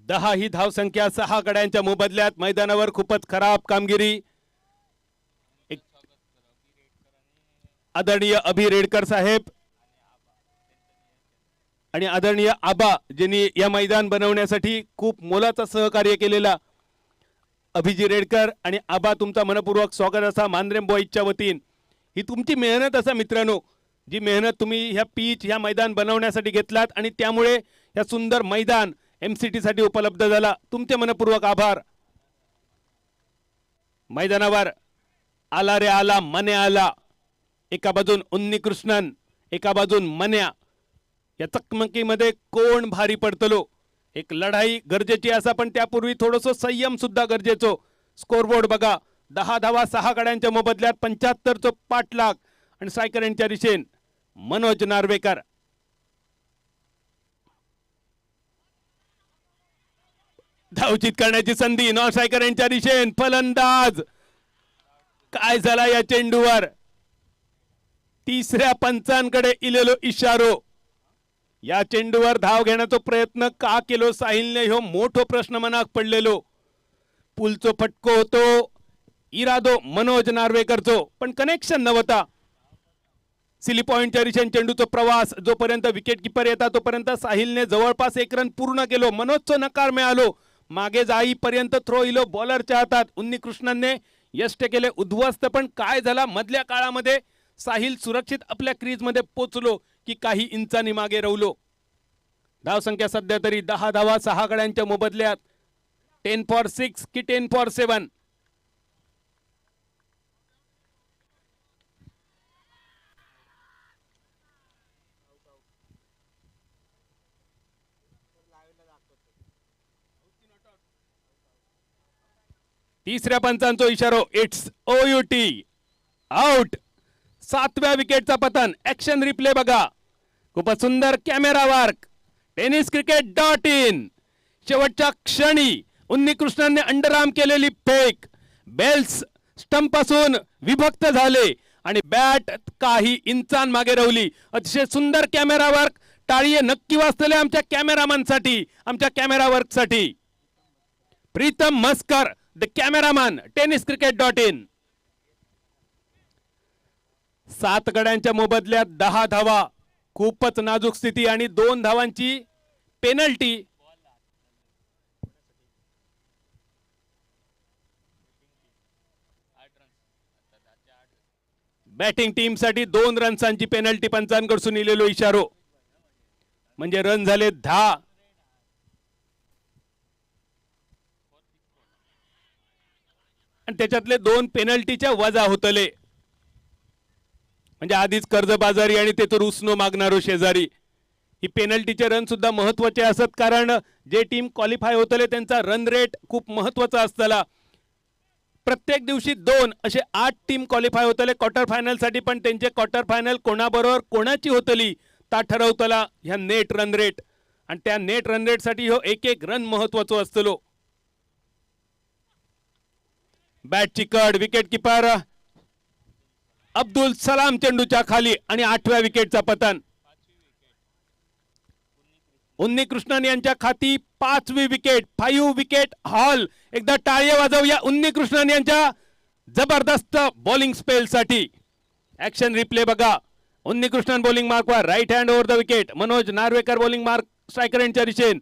10 ही धावसंख्या 6 गड्यांच्या मोबदल्यात. मैदानावर खूपच खराब कामगिरी. एक आदरणीय अभि रेडकर साहेब आणि आदरणीय आबा ज्यांनी या मैदान बनवण्यासाठी खूप मोलाचं सहकार्य केलेला, अभिजी रेडकर आणि आबा, तुमचा मनपूर्वक स्वागत असा मांद्रेम बॉईजच्या वतीन. ही तुमची मेहनत असा मित्रांनो, जी मेहनत तुम्ही ह्या पीच ह्या मैदान बनवण्यासाठी घेतलात आणि त्यामुळे या सुंदर मैदान MCT साठी उपलब्ध झाला. तुमचे मनपूर्वक आभार. मैदानावर आला रे आला मने आला. एका बाजून उन्नी कृष्णन, एका बाजून मन्या. या चकमकीमध्ये कोण भारी पडतलो. एक लढाई गरजेची असा, पण त्यापूर्वी थोडंसं संयम सुद्धा गरजेचो. स्कोरबोर्ड बघा, 10 धावा 6 गड्यांच्या मोबदल्यात 75 पाठलाग आणि सायकर यांच्या दिशेन मनोज नार्वेकर. धावचित करण्याची संधी नॉन सायकर यांच्या दिशेन. फलंदाज काय झाला या चेंडूवर. तिसऱ्या पंचांकडे इलेलो इशारो. या चेंडूवर धाव घेण्याचा प्रयत्न का केलो साहिलने, ह्यो मोठो प्रश्न मनाक पडलेलो. पुलचो फटको होतो, इरादो मनोज नार्वेकरचो, पण कनेक्शन नव्हता. सिली पॉइंटच्या दिशेने चेंडूचा प्रवास जोपर्यंत विकेट किपर येतात तोपर्यंत साहिलने जवळपास 1 रन पूर्ण केलो. मनोजचो नकार मिळालो. मागे जाईपर्यंत थ्रो इलो बॉलरच्या हातात. उन्नी कृष्णनने यष्ट केले उद्ध्वस्त, पण काय झाला मधल्या काळामध्ये साहिल सुरक्षित आपल्या क्रीजमध्ये पोचलो की काही इंचांनी मागे रवलो. धावसंख्या सध्या तरी 10 धावा 6 गड्यांच्या मोबदल्यात. 10 for 6 की 10 for 7. तिसऱ्या पंचांचा इशारो. It's OUT out. 7व्या विकेटचा पतन. ऍक्शन रिप्ले बघा. खूपच सुंदर कॅमेरा वर्क. tenniscricket.in. शेवटच्या क्षणी उन्नी कृष्णनने अंडरआर्म केलेली फेक. बेल्स स्टंप पासून विभक्त झाले आणि बॅट काही इंचां मागे रवली. अतिशय सुंदर कॅमेरा वर्क. टाळी नक्की वाजतले आमच्या कॅमेरामॅनसाठी, आमच्या कॅमेरा वर्कसाठी. Pritam Maskar the cameraman, tenniscricket.in. 7 गड्यांच्या मोबदल्यात 10 धावा. खूपच नाजूक स्थिती आणि 2 धावांची पेनल्टी. बॅटिंग टीम साठी 2 रन्सांची पेनल्टी पंचांकडून इलेलो इशारो. म्हणजे रन झाले 10. आणि त्याच्यातले 2 पेनल्टीच्या वजा होतले. म्हणजे आधीच कर्जबाजारी आणि ते तर उसनो मागणारो शेजारी. ही पेनल्टीचे रन सुद्धा महत्वाचे असत, कारण जे टीम क्वालिफाय होतले त्यांचा रन रेट खूप महत्वाचा असतला. प्रत्येक दिवशी 2 असे 8 टीम क्वालिफाय होतले क्वार्टर फायनल साठी, पण त्यांचे क्वार्टर फायनल कोणाबरोबर कोणाची होतली ता ठरवतला ह्या नेट रन रेट. आणि त्या नेट रन रेट साठी हो एक रन महत्वाचा असतलो. बॅटची कड. विकेट किपर अब्दुल सलाम चेंडूच्या खाली आणि 8व्या विकेटचा पतन. उन्नी कृष्णन यांच्या खाती 5वी विकेट. 5 wicket haul. एकदा टाळ्या वाजवूया उन्नी कृष्णन यांच्या जबरदस्त बॉलिंग स्पेल साठी. ऍक्शन रिप्ले बघा. उन्नी कृष्णन बॉलिंग मार्कवर, right hand over the wicket. Manoj Narvekar bowling mark striker यांच्या दिशेन.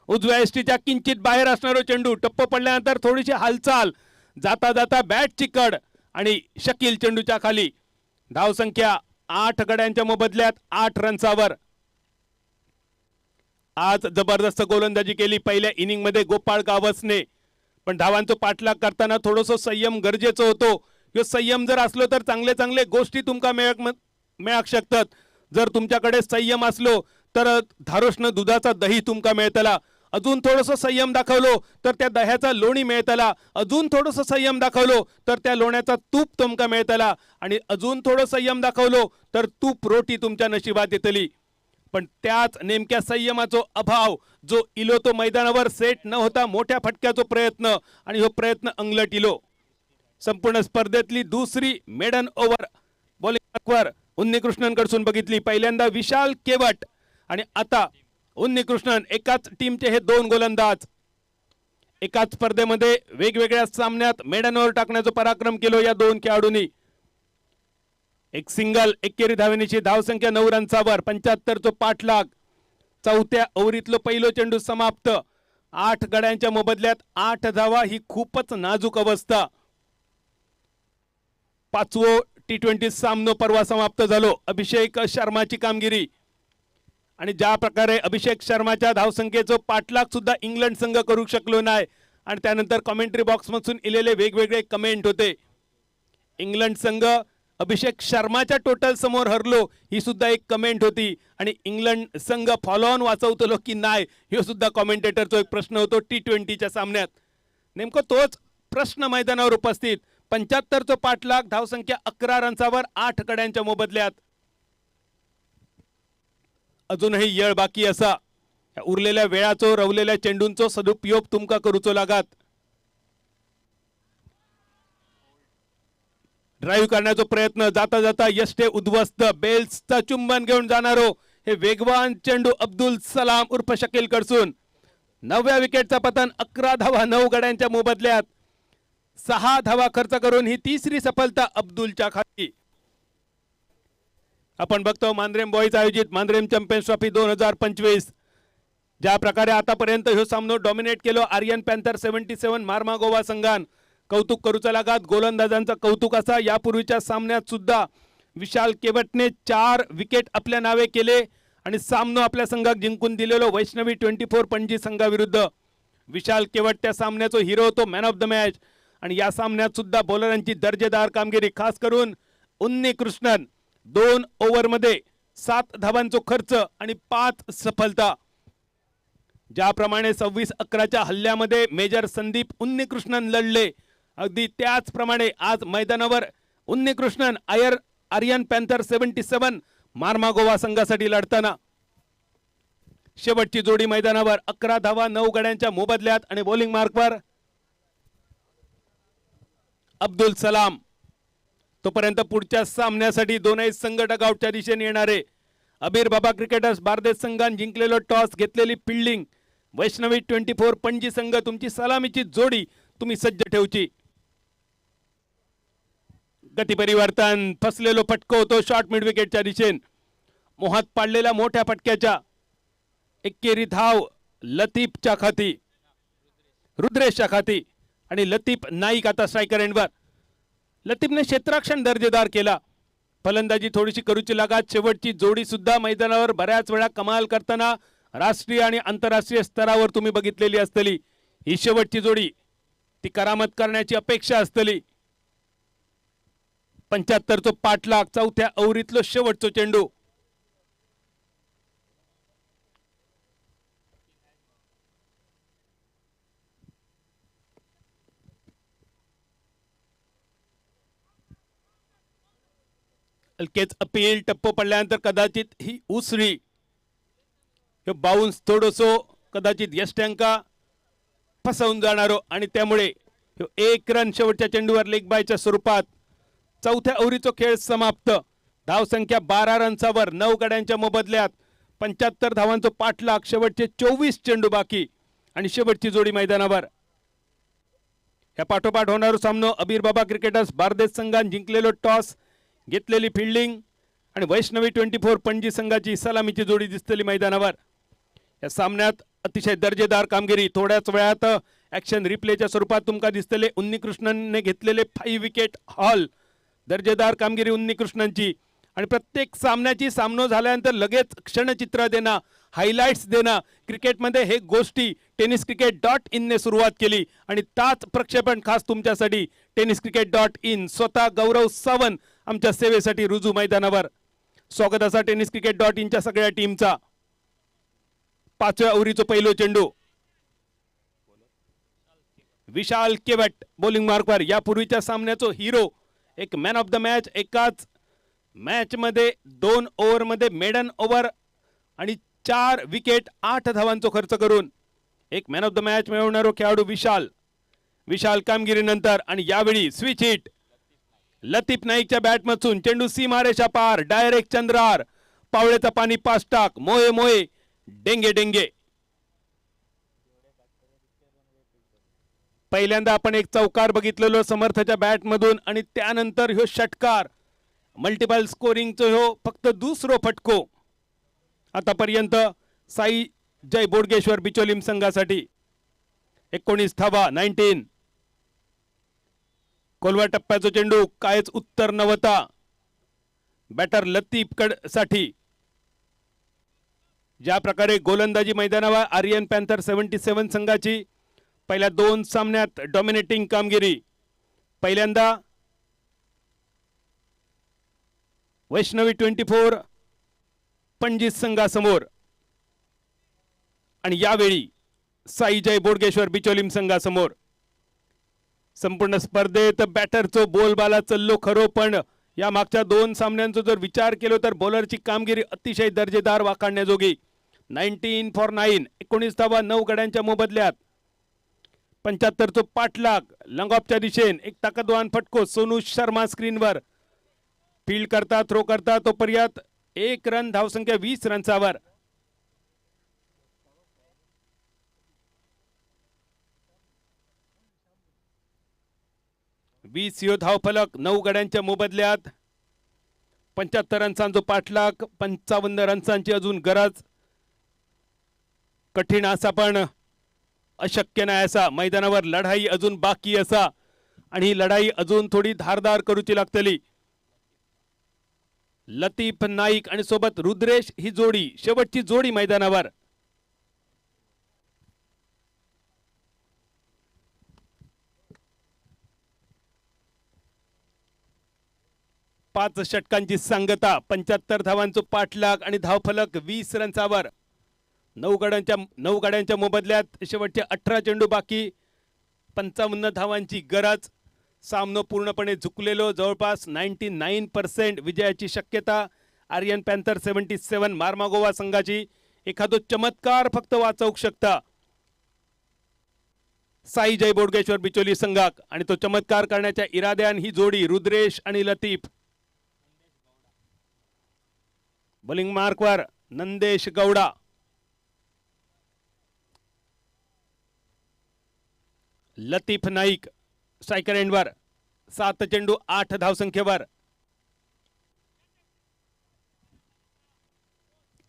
उजव्या एसटीच्या किंचित बाहेर असणारो चेंडू. टप्प पडल्यानंतर थोडीशी हालचाल. जाता जाता बॅटची कड आणि शकील चेंडूच्या खाली. धावसंख्या 8 गड्यांच्या मोबदल्यात 8 रन्सावर. आज जबरदस्त गोलंदाजी केली पहिल्या इनिंग मध्ये गोपाळ गावसने, पण धावांचा पाठलाग करताना थोडंसं संयम गरजेचं होतो. ह्यो संयम जर असलो तर चांगले चांगले गोष्टी तुमका मिळक शकतात. जर तुमच्याकडे संयम असलो तर धारोष्ण दुधाचा दही तुमका मिळतला. अजून थोडंसं संयम दाखवलो तर त्या दह्याचा लोणी मिळतला. अजून थोडंसं संयम दाखवलो तर त्या लोण्याचा तूप तुमका मिळतला. आणि अजून थोडं संयम दाखवलो तर तूप रोटी तुमच्या नशिबात येतली. पण त्याच नेमक्या संयमाचो अभाव जो इलो तो मैदानावर सेट न होता मोठ्या फटक्याचो प्रयत्न, आणि हो प्रयत्न अंगलट इलो. संपूर्ण स्पर्धेतली दुसरी मेडन ओव्हर बॉलिंगवर उन्नी कृष्णनकडून बघितली. पहिल्यांदा विशाल केवट आणि आता उन्नी कृष्णन. एकाच टीमचे हे 2 गोलंदाज. एकाच स्पर्धेमध्ये वेगवेगळ्या सामन्यात मेडन ओव्हर टाकण्याचा पराक्रम केलो या दोन खेळाडूंनी. एक सिंगल एकेरी धावेनीची धावसंख्या 9 रन्सावर 75 चो पाठलाग. चौथ्या ओव्हरीतलं पहिलं चेंडू समाप्त. 8 गड्यांच्या मोबदल्यात 8 धावा ही खूपच नाजूक अवस्था. 5वं T20 सामनो परवा समाप्त झालो. अभिषेक शर्माची कामगिरी आणि ज्या प्रकारे अभिषेक शर्माच्या धावसंख्येचं पाठलाग सुद्धा इंग्लंड संघ करू शकलो नाही आणि त्यानंतर कमेंट्री बॉक्स मधून इलेले वेगवेगळे कमेंट होते. इंग्लंड संघ अभिषेक शर्माच्या टोटल समोर हरलो ही सुद्धा एक कमेंट होती आणि इंग्लंड संघ फॉलो ऑन वाचवतलो की नाही हे सुद्धा कॉमेंटेटरचा एक प्रश्न होतो T20च्या सामन्यात. नेमकं तोच प्रश्न मैदानावर उपस्थित. 75 चो पाठलाग, धावसंख्या 11 रन्सावर 8 गड्यांच्या मोबदल्यात. अजूनही येळ बाकी असा. या उरलेल्या वेळाचो रवलेल्या चेंडूंचो सदुपयोग तुमका करूचो लागात. ड्राईव्ह करण्याचा प्रयत्न जाता जाता यष्टे उद्ध्वस्त. बेल्सचा चुंबन घेऊन जाणारो हे वेगवान चेंडू अब्दुल सलाम उर्फ शकील कडसून. 9व्या विकेटचा पतन. 11 धावा 9 गड्यांच्या मोबदल्यात. 6 धावा खर्च करून ही तिसरी सफलता अब्दुलच्या खाली. आपण बघतो मांद्रेम बॉईज आयोजित मांद्रेम चॅम्पियन्स ट्रॉफी 2025. ज्या प्रकारे आतापर्यंत ह्यो सामनो डॉमिनेट केलो आर्यन पॅन्थर 77 मार्मा गोवा संघान. कौतुक करूचा लागात. गोलंदाजांचा कौतुक असा. यापूर्वीच्या सामन्यात सुद्धा विशाल केवटने 4 विकेट आपल्या नावे केले आणि सामनो आपल्या संघात जिंकून दिलेलो वैष्णवी 24 पणजी संघाविरुद्ध. विशाल केवट त्या सामन्याचा हिरो होतो, मॅन ऑफ द मॅच. आणि या सामन्यात सुद्धा बॉलरांची दर्जेदार कामगिरी. खास करून उन्नी कृष्णन 2 ओव्हरमध्ये 7 धावांचा खर्च आणि 5 सफलता. ज्याप्रमाणे 26-11च्या हल्ल्यामध्ये मेजर संदीप उन्नीकृष्णन लढले अगदी त्याचप्रमाणे आज मैदानावर उन्नीकृष्णन आर्यन पॅन्थर 77 मार्मा गोवा संघासाठी लढताना. शेवटची जोडी मैदानावर. 11 धावा 9 गड्यांच्या मोबदल्यात आणि बॉलिंग मार्कवर अब्दुल सलाम. तोपर्यंत पुढच्या सामन्यासाठी दोनही संघ डगआउटच्या दिशेने येणारे. अबीर बाबा क्रिकेटर्स बारदेश संघाने जिंकलेलो टॉस, घेतलेली फिल्डिंग. वैष्णवी 24 पणजी संघ तुमची सलामीची जोडी तुम्ही सज्ज ठेवची. गती परिवर्तन. फसलेलो फटको होतो शॉर्ट मिड विकेटच्या दिशेने. मोहात पाडलेल्या मोठ्या फटक्याच्या एकेरी धाव लतीफच्या खाती, रुद्रेशच्या खाती आणि लतीफ नाईक आता स्ट्रायकर एंडवर. लतीफने क्षेत्ररक्षण दर्जेदार केला. फलंदाजी थोडीशी करूची लागात. शेवटची जोडी सुद्धा मैदानावर बऱ्याच वेळा कमाल करताना राष्ट्रीय आणि आंतरराष्ट्रीय स्तरावर तुम्ही बघितलेली असतली. ही शेवटची जोडी ती करामत करण्याची अपेक्षा असतली. 75 चो पाठलाग. चौथ्या ओव्हरीतलो शेवटचो चेंडू. हलकेच अपील. टप्पो पडल्यानंतर कदाचित ही उसळी बाउन्स थोडोसो कदाचित यष्ट्यांका फसवून जाणारो आणि त्यामुळे 1 रन शेवटच्या चेंडूवर लेग बायच्या स्वरूपात. चौथ्या ओव्हरीचो खेळ समाप्त. धावसंख्या 12 रन्सावर 9 गड्यांच्या मोबदल्यात. 75 धावांचा पाठलाग. शेवटचे 24 चेंडू बाकी आणि शेवटची जोडी मैदानावर. या पाठोपाठ होणारा सामनो. अबीर बाबा क्रिकेटर्स बारदेश संघाने जिंकलेलो टॉस, घेतलेली फिल्डिंग आणि वैष्णवी 24 पणजी संघाची सलामीची जोडी दिसतली मैदानावर. या सामन्यात अतिशय दर्जेदार कामगिरी. थोड्याच वेळात ऍक्शन रिप्लेच्या स्वरूपात तुमका दिसतले. उन्नीकृष्णनने घेतलेले 5 विकेट हॉल. दर्जेदार कामगिरी उन्नीकृष्णनची आणि प्रत्येक सामन्याची सामनो झाल्यानंतर लगेच क्षणचित्र देणं, हायलाइट्स देणं. क्रिकेटमध्ये हे गोष्टी tenniscricket.in ने सुरुवात केली आणि ताच प्रक्षेपण खास तुमच्यासाठी tenniscricket.in. स्वतः गौरव सावंत आमच्या सेवेसाठी रुजू मैदानावर. स्वागत असा tenniscricket.inच्या सगळ्या टीमचा. 5व्या ओव्हरीचो पहिलो चेंडू. विशाल केवट बॉलिंग मार्कवर. यापूर्वीच्या सामन्याचो हिरो, एक मॅन ऑफ द मॅच. एकाच मॅच मध्ये 2 ओव्हरमध्ये मेडन ओव्हर आणि 4 विकेट 8 धावांचा खर्च करून एक मॅन ऑफ द मॅच मिळवणारा खेळाडू विशाल कामगिरीनंतर. आणि यावेळी स्विच हिट लतीफ नाईकच्या बॅटमधून. चेंडू सीमारेषा पार. डायरेक्ट चंद्रार. पावळेचा पाणी पास टाक. मोये मोये डेंगे डेंगे. पहिल्यांदा आपण एक चौकार बघितलेलो समर्थच्या बॅट मधून आणि त्यानंतर ह्यो षटकार मल्टिपल स्कोरिंगचो ह्यो फक्त दुसरो फटको आतापर्यंत साई जय बोडगेश्वर बिचोलीम संघासाठी 19 धावा 19. कोलवा टप्प्याचा चेंडू कायच उत्तर नव्हता बॅटर लतीफ साठी. ज्या प्रकारे गोलंदाजी मैदानावर आर्यन पॅन्थर 77 संघाची पहिल्या 2 सामन्यात डॉमिनेटिंग कामगिरी. पहिल्यांदा वैष्णवी 24 पणजी संघासमोर आणि यावेळी साई जय बोडगेश्वर बिचोलीम संघासमोर. संपूर्ण स्पर्धेत बॅटरचो बोलबाला चल्लो खरो, पण या मागच्या 2 सामन्यांचा जर विचार केलो तर बॉलरची कामगिरी अतिशय दर्जेदार वाखाणण्याजोगी. 19 for 9 19 धावा 9 गड्यांच्या मोबदल्यात. 75 चो पाठलाग लंगॉपच्या दिशेने एक ताकदवान फटको सोनू शर्मा स्क्रीनवर फील्ड करता थ्रो करता तोपर्यंत 1 रन धावसंख्या 20 रन्सावर. धाव फलक 9 गड्यांच्या मोबदल्यात. 75 रन्सांचा पाठलाग 55 रन्सांची अजून गरज. कठीण असा पण अशक्य नाही असा मैदानावर लढाई अजून बाकी असा आणि ही लढाई अजून थोडी धारदार करूची लागतली. लतीफ नाईक आणि सोबत रुद्रेश ही जोडी शेवटची जोडी मैदानावर. पाच षटकांची सांगता 75 धावांचा पाठलाग आणि धावफलक 20 रन्सावर. 9 गाड्यांच्या मोबदल्यात शेवटचे 18 चेंडू बाकी 55 धावांची गरज. सामनो पूर्णपणे झुकलेलो जवळपास 99% विजयाची शक्यता आर्यन पॅन्थर 77 मार्मागोवा संघाची. एखादो चमत्कार फक्त वाचवू शकता साई जय बोडगेश्वर बिचोली संघाक आणि तो चमत्कार करण्याच्या इराद्यान ही जोडी रुद्रेश आणि लतीफ. बॉलिंग मार्कवर नंदेश गौडा. लतीफ नाईक स्ट्रायकर एंडवर 7 चेंडू 8 धावसंख्येवर.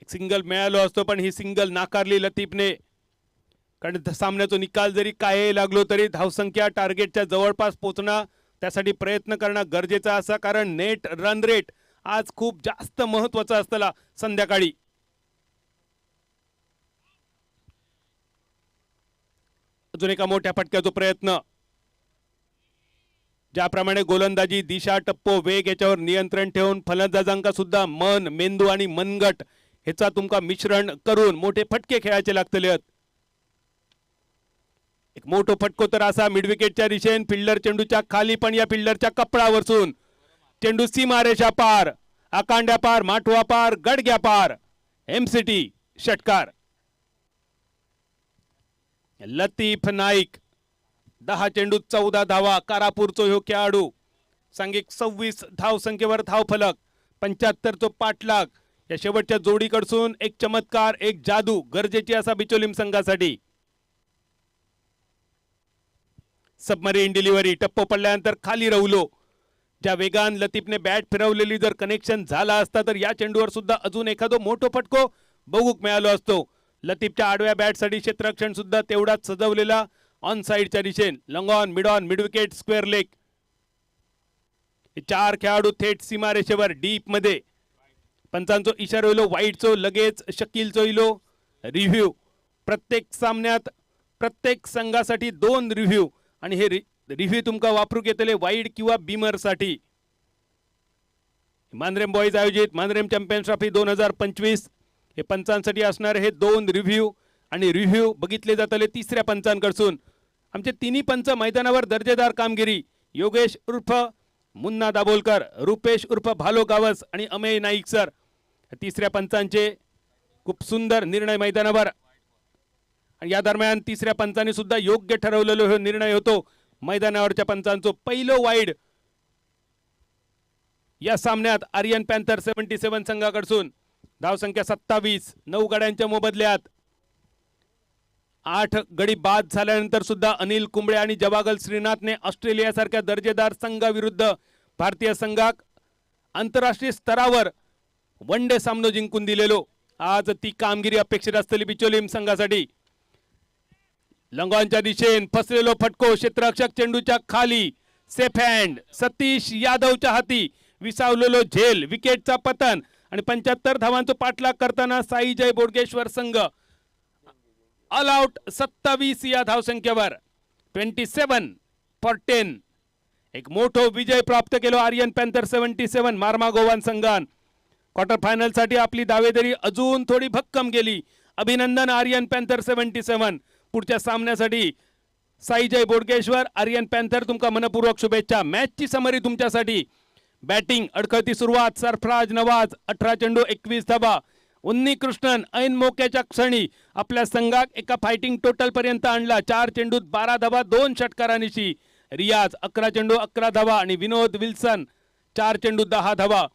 एक सिंगल मिळालो असतो पण ही सिंगल नाकारली लतीफने, कारण सामन्याचा निकाल जरी काय लागलो तरी धावसंख्या टार्गेटच्या जवळपास पोहोचणं त्यासाठी प्रयत्न करणं गरजेचं असा, कारण नेट रन रेट आज खूप जास्त महत्वाचा असतला संध्याकाळी. अजून एका मोठ्या फटक्याचा प्रयत्न. ज्याप्रमाणे गोलंदाजी दिशा टप्पो वेग याच्यावर नियंत्रण ठेवून फलंदाजांका सुद्धा मन मेंदू आणि मनगट ह्याचा तुमका मिश्रण करून मोठे फटके खेळायचे लागतले. एक मोठो फटको तर असा मिडविकेटच्या दिशेने फिल्डर चेंडूच्या खाली पण या फिल्डरच्या कपडावरसून चेंडू सीमारेषा पार, आकांड्या पार, माठवा पार, गडग्या पार. एमसीटी षटकार. लतीफ नाईक 10 चेंडू 14 धावा. कारापूरचो ह्यो खेळाडू सांघिक 26 धाव संख्येवर धाव फलक. 75 चो पाठलाग. या शेवटच्या जोडीकडसून एक चमत्कार, एक जादू गरजेची असा बिचोलीम संघासाठी. सबमरीन डिलिव्हरी टप्पो पडल्यानंतर खाली रवलो. ज्या वेगान लतीफने बॅट फिरवलेली जर कनेक्शन झाला असता तर या चेंडूवर सुद्धा अजून एखादो मोठो फटको बघूक मिळालो असतो. लतीफच्या आडव्या बॅटसाठी क्षेत्ररक्षण सुद्धा तेवढाच सजवलेला. ऑन साइडच्या दिशेने long on, mid on, mid wicket, square leg. 4 खेळाडू थेट सीमारेषेवर डीप मध्ये. पंचांचो इशारो इलो वाईडचो, लगेच शकीलचो इलो रिव्ह्यू. प्रत्येक सामन्यात प्रत्येक संघासाठी 2 रिव्ह्यू आणि हे रिव्ह्यू तुमका वापरूक येतले वाईड किंवा बीमर साठी. मांद्रेम बॉईज आयोजित मांद्रेम चॅम्पियन्स ट्रॉफी 2025 हे पंचांसाठी असणार हे 2 रिव्ह्यू आणि रिव्ह्यू बघितले जातले तिसऱ्या पंचांकडून. आमचे तिन्ही पंच मैदानावर दर्जेदार कामगिरी. योगेश उर्फ मुन्ना दाभोलकर, रुपेश उर्फ भालो गावस आणि अमेय नाईक सर. तिसऱ्या पंचांचे खूप सुंदर निर्णय मैदानावर. आणि या दरम्यान तिसऱ्या पंचाने सुद्धा योग्य ठरवलेलो हा निर्णय होतो. मैदानावरच्या पंचांचो पहिलो वाईड या सामन्यात आर्यन पॅन्थर 77 संघाकडून. धावसंख्या 27, 9 गाड्यांच्या मोबदल्यात. 8 गडी बाद झाल्यानंतर सुद्धा अनिल कुंबळे आणि जवागल श्रीनाथने ऑस्ट्रेलियासारख्या दर्जेदार संघाविरुद्ध भारतीय संघाक आंतरराष्ट्रीय स्तरावर वन डे सामनो जिंकून दिलेलो. आज ती कामगिरी अपेक्षित असलेली बिचोलीम संघासाठी. लंगॉनच्या दिशेन फसलेलो फटको क्षेत्ररक्षक चेंडूच्या खाली. सेफ हँड सतीश यादवच्या हाती. विसावलेलो झेल विकेटचा पतन आणि 75 धावांचा पाठलाग करताना साई जय बोडगेश्वर संघ ऑल आउट 27 या धावसंख्येवर 27-10 एक मोठो विजय प्राप्त केलो आर्यन पॅन्थर 77 मार्मा गोवान संघान. क्वार्टर फायनल साठी आपली दावेदारी अजून थोडी भक्कम गेली. अभिनंदन आर्यन पॅन्थर 77. पुढच्या सामन्यासाठी साई जय बोडगेश्वर आर्यन पॅन्थर तुमका मनपूर्वक शुभेच्छा. मॅचची समरी तुमच्यासाठी. बॅटिंग अडखळती सुरुवात. सरफराज नवाज 18 चेंडू 21 धावा. उन्नी कृष्णन ऐन मोक्याच्या क्षणी आपल्या संघाक एका फायटिंग टोटल पर्यंत आणला. 4 चेंडूत 12 धावा 2 षटकारांनिशी. रियाज 11 चेंडू 11 धावा आणि विनोद विल्सन 4 चेंडू 10 धावा.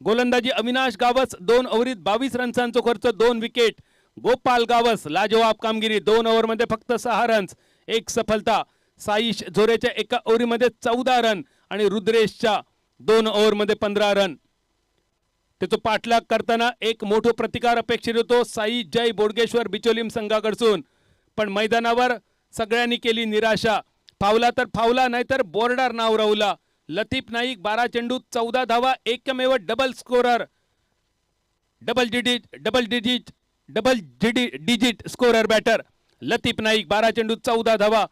गोलंदाजी अविनाश गावस 2 ओव्हरीत 22 रन्सांचा खर्च 2 विकेट. गोपाल गावस लाजवाब कामगिरी 2 ओव्हरमध्ये फक्त 6 रन्स 1 सफलता. साईश झोरेच्या एका ओव्हरीमध्ये 14 रन आणि रुद्रेशच्या 2 ओव्हरमध्ये 15 रन. त्याचा पाठलाग करताना एक मोठा प्रतिकार अपेक्षित होतो साई जय बोडगेश्वर बिचोलीम संघाकडून. पण मैदानावर सगळ्यांनी केली निराशा. फावला तर फावला नाहीतर बोर्डर नाव राहुला. लतीफ नाईक 12 चेंडूत 14 धावा. एकमेव double scorer double digit scorer batter Latif Naik 12 चेंडूत 14 धावा.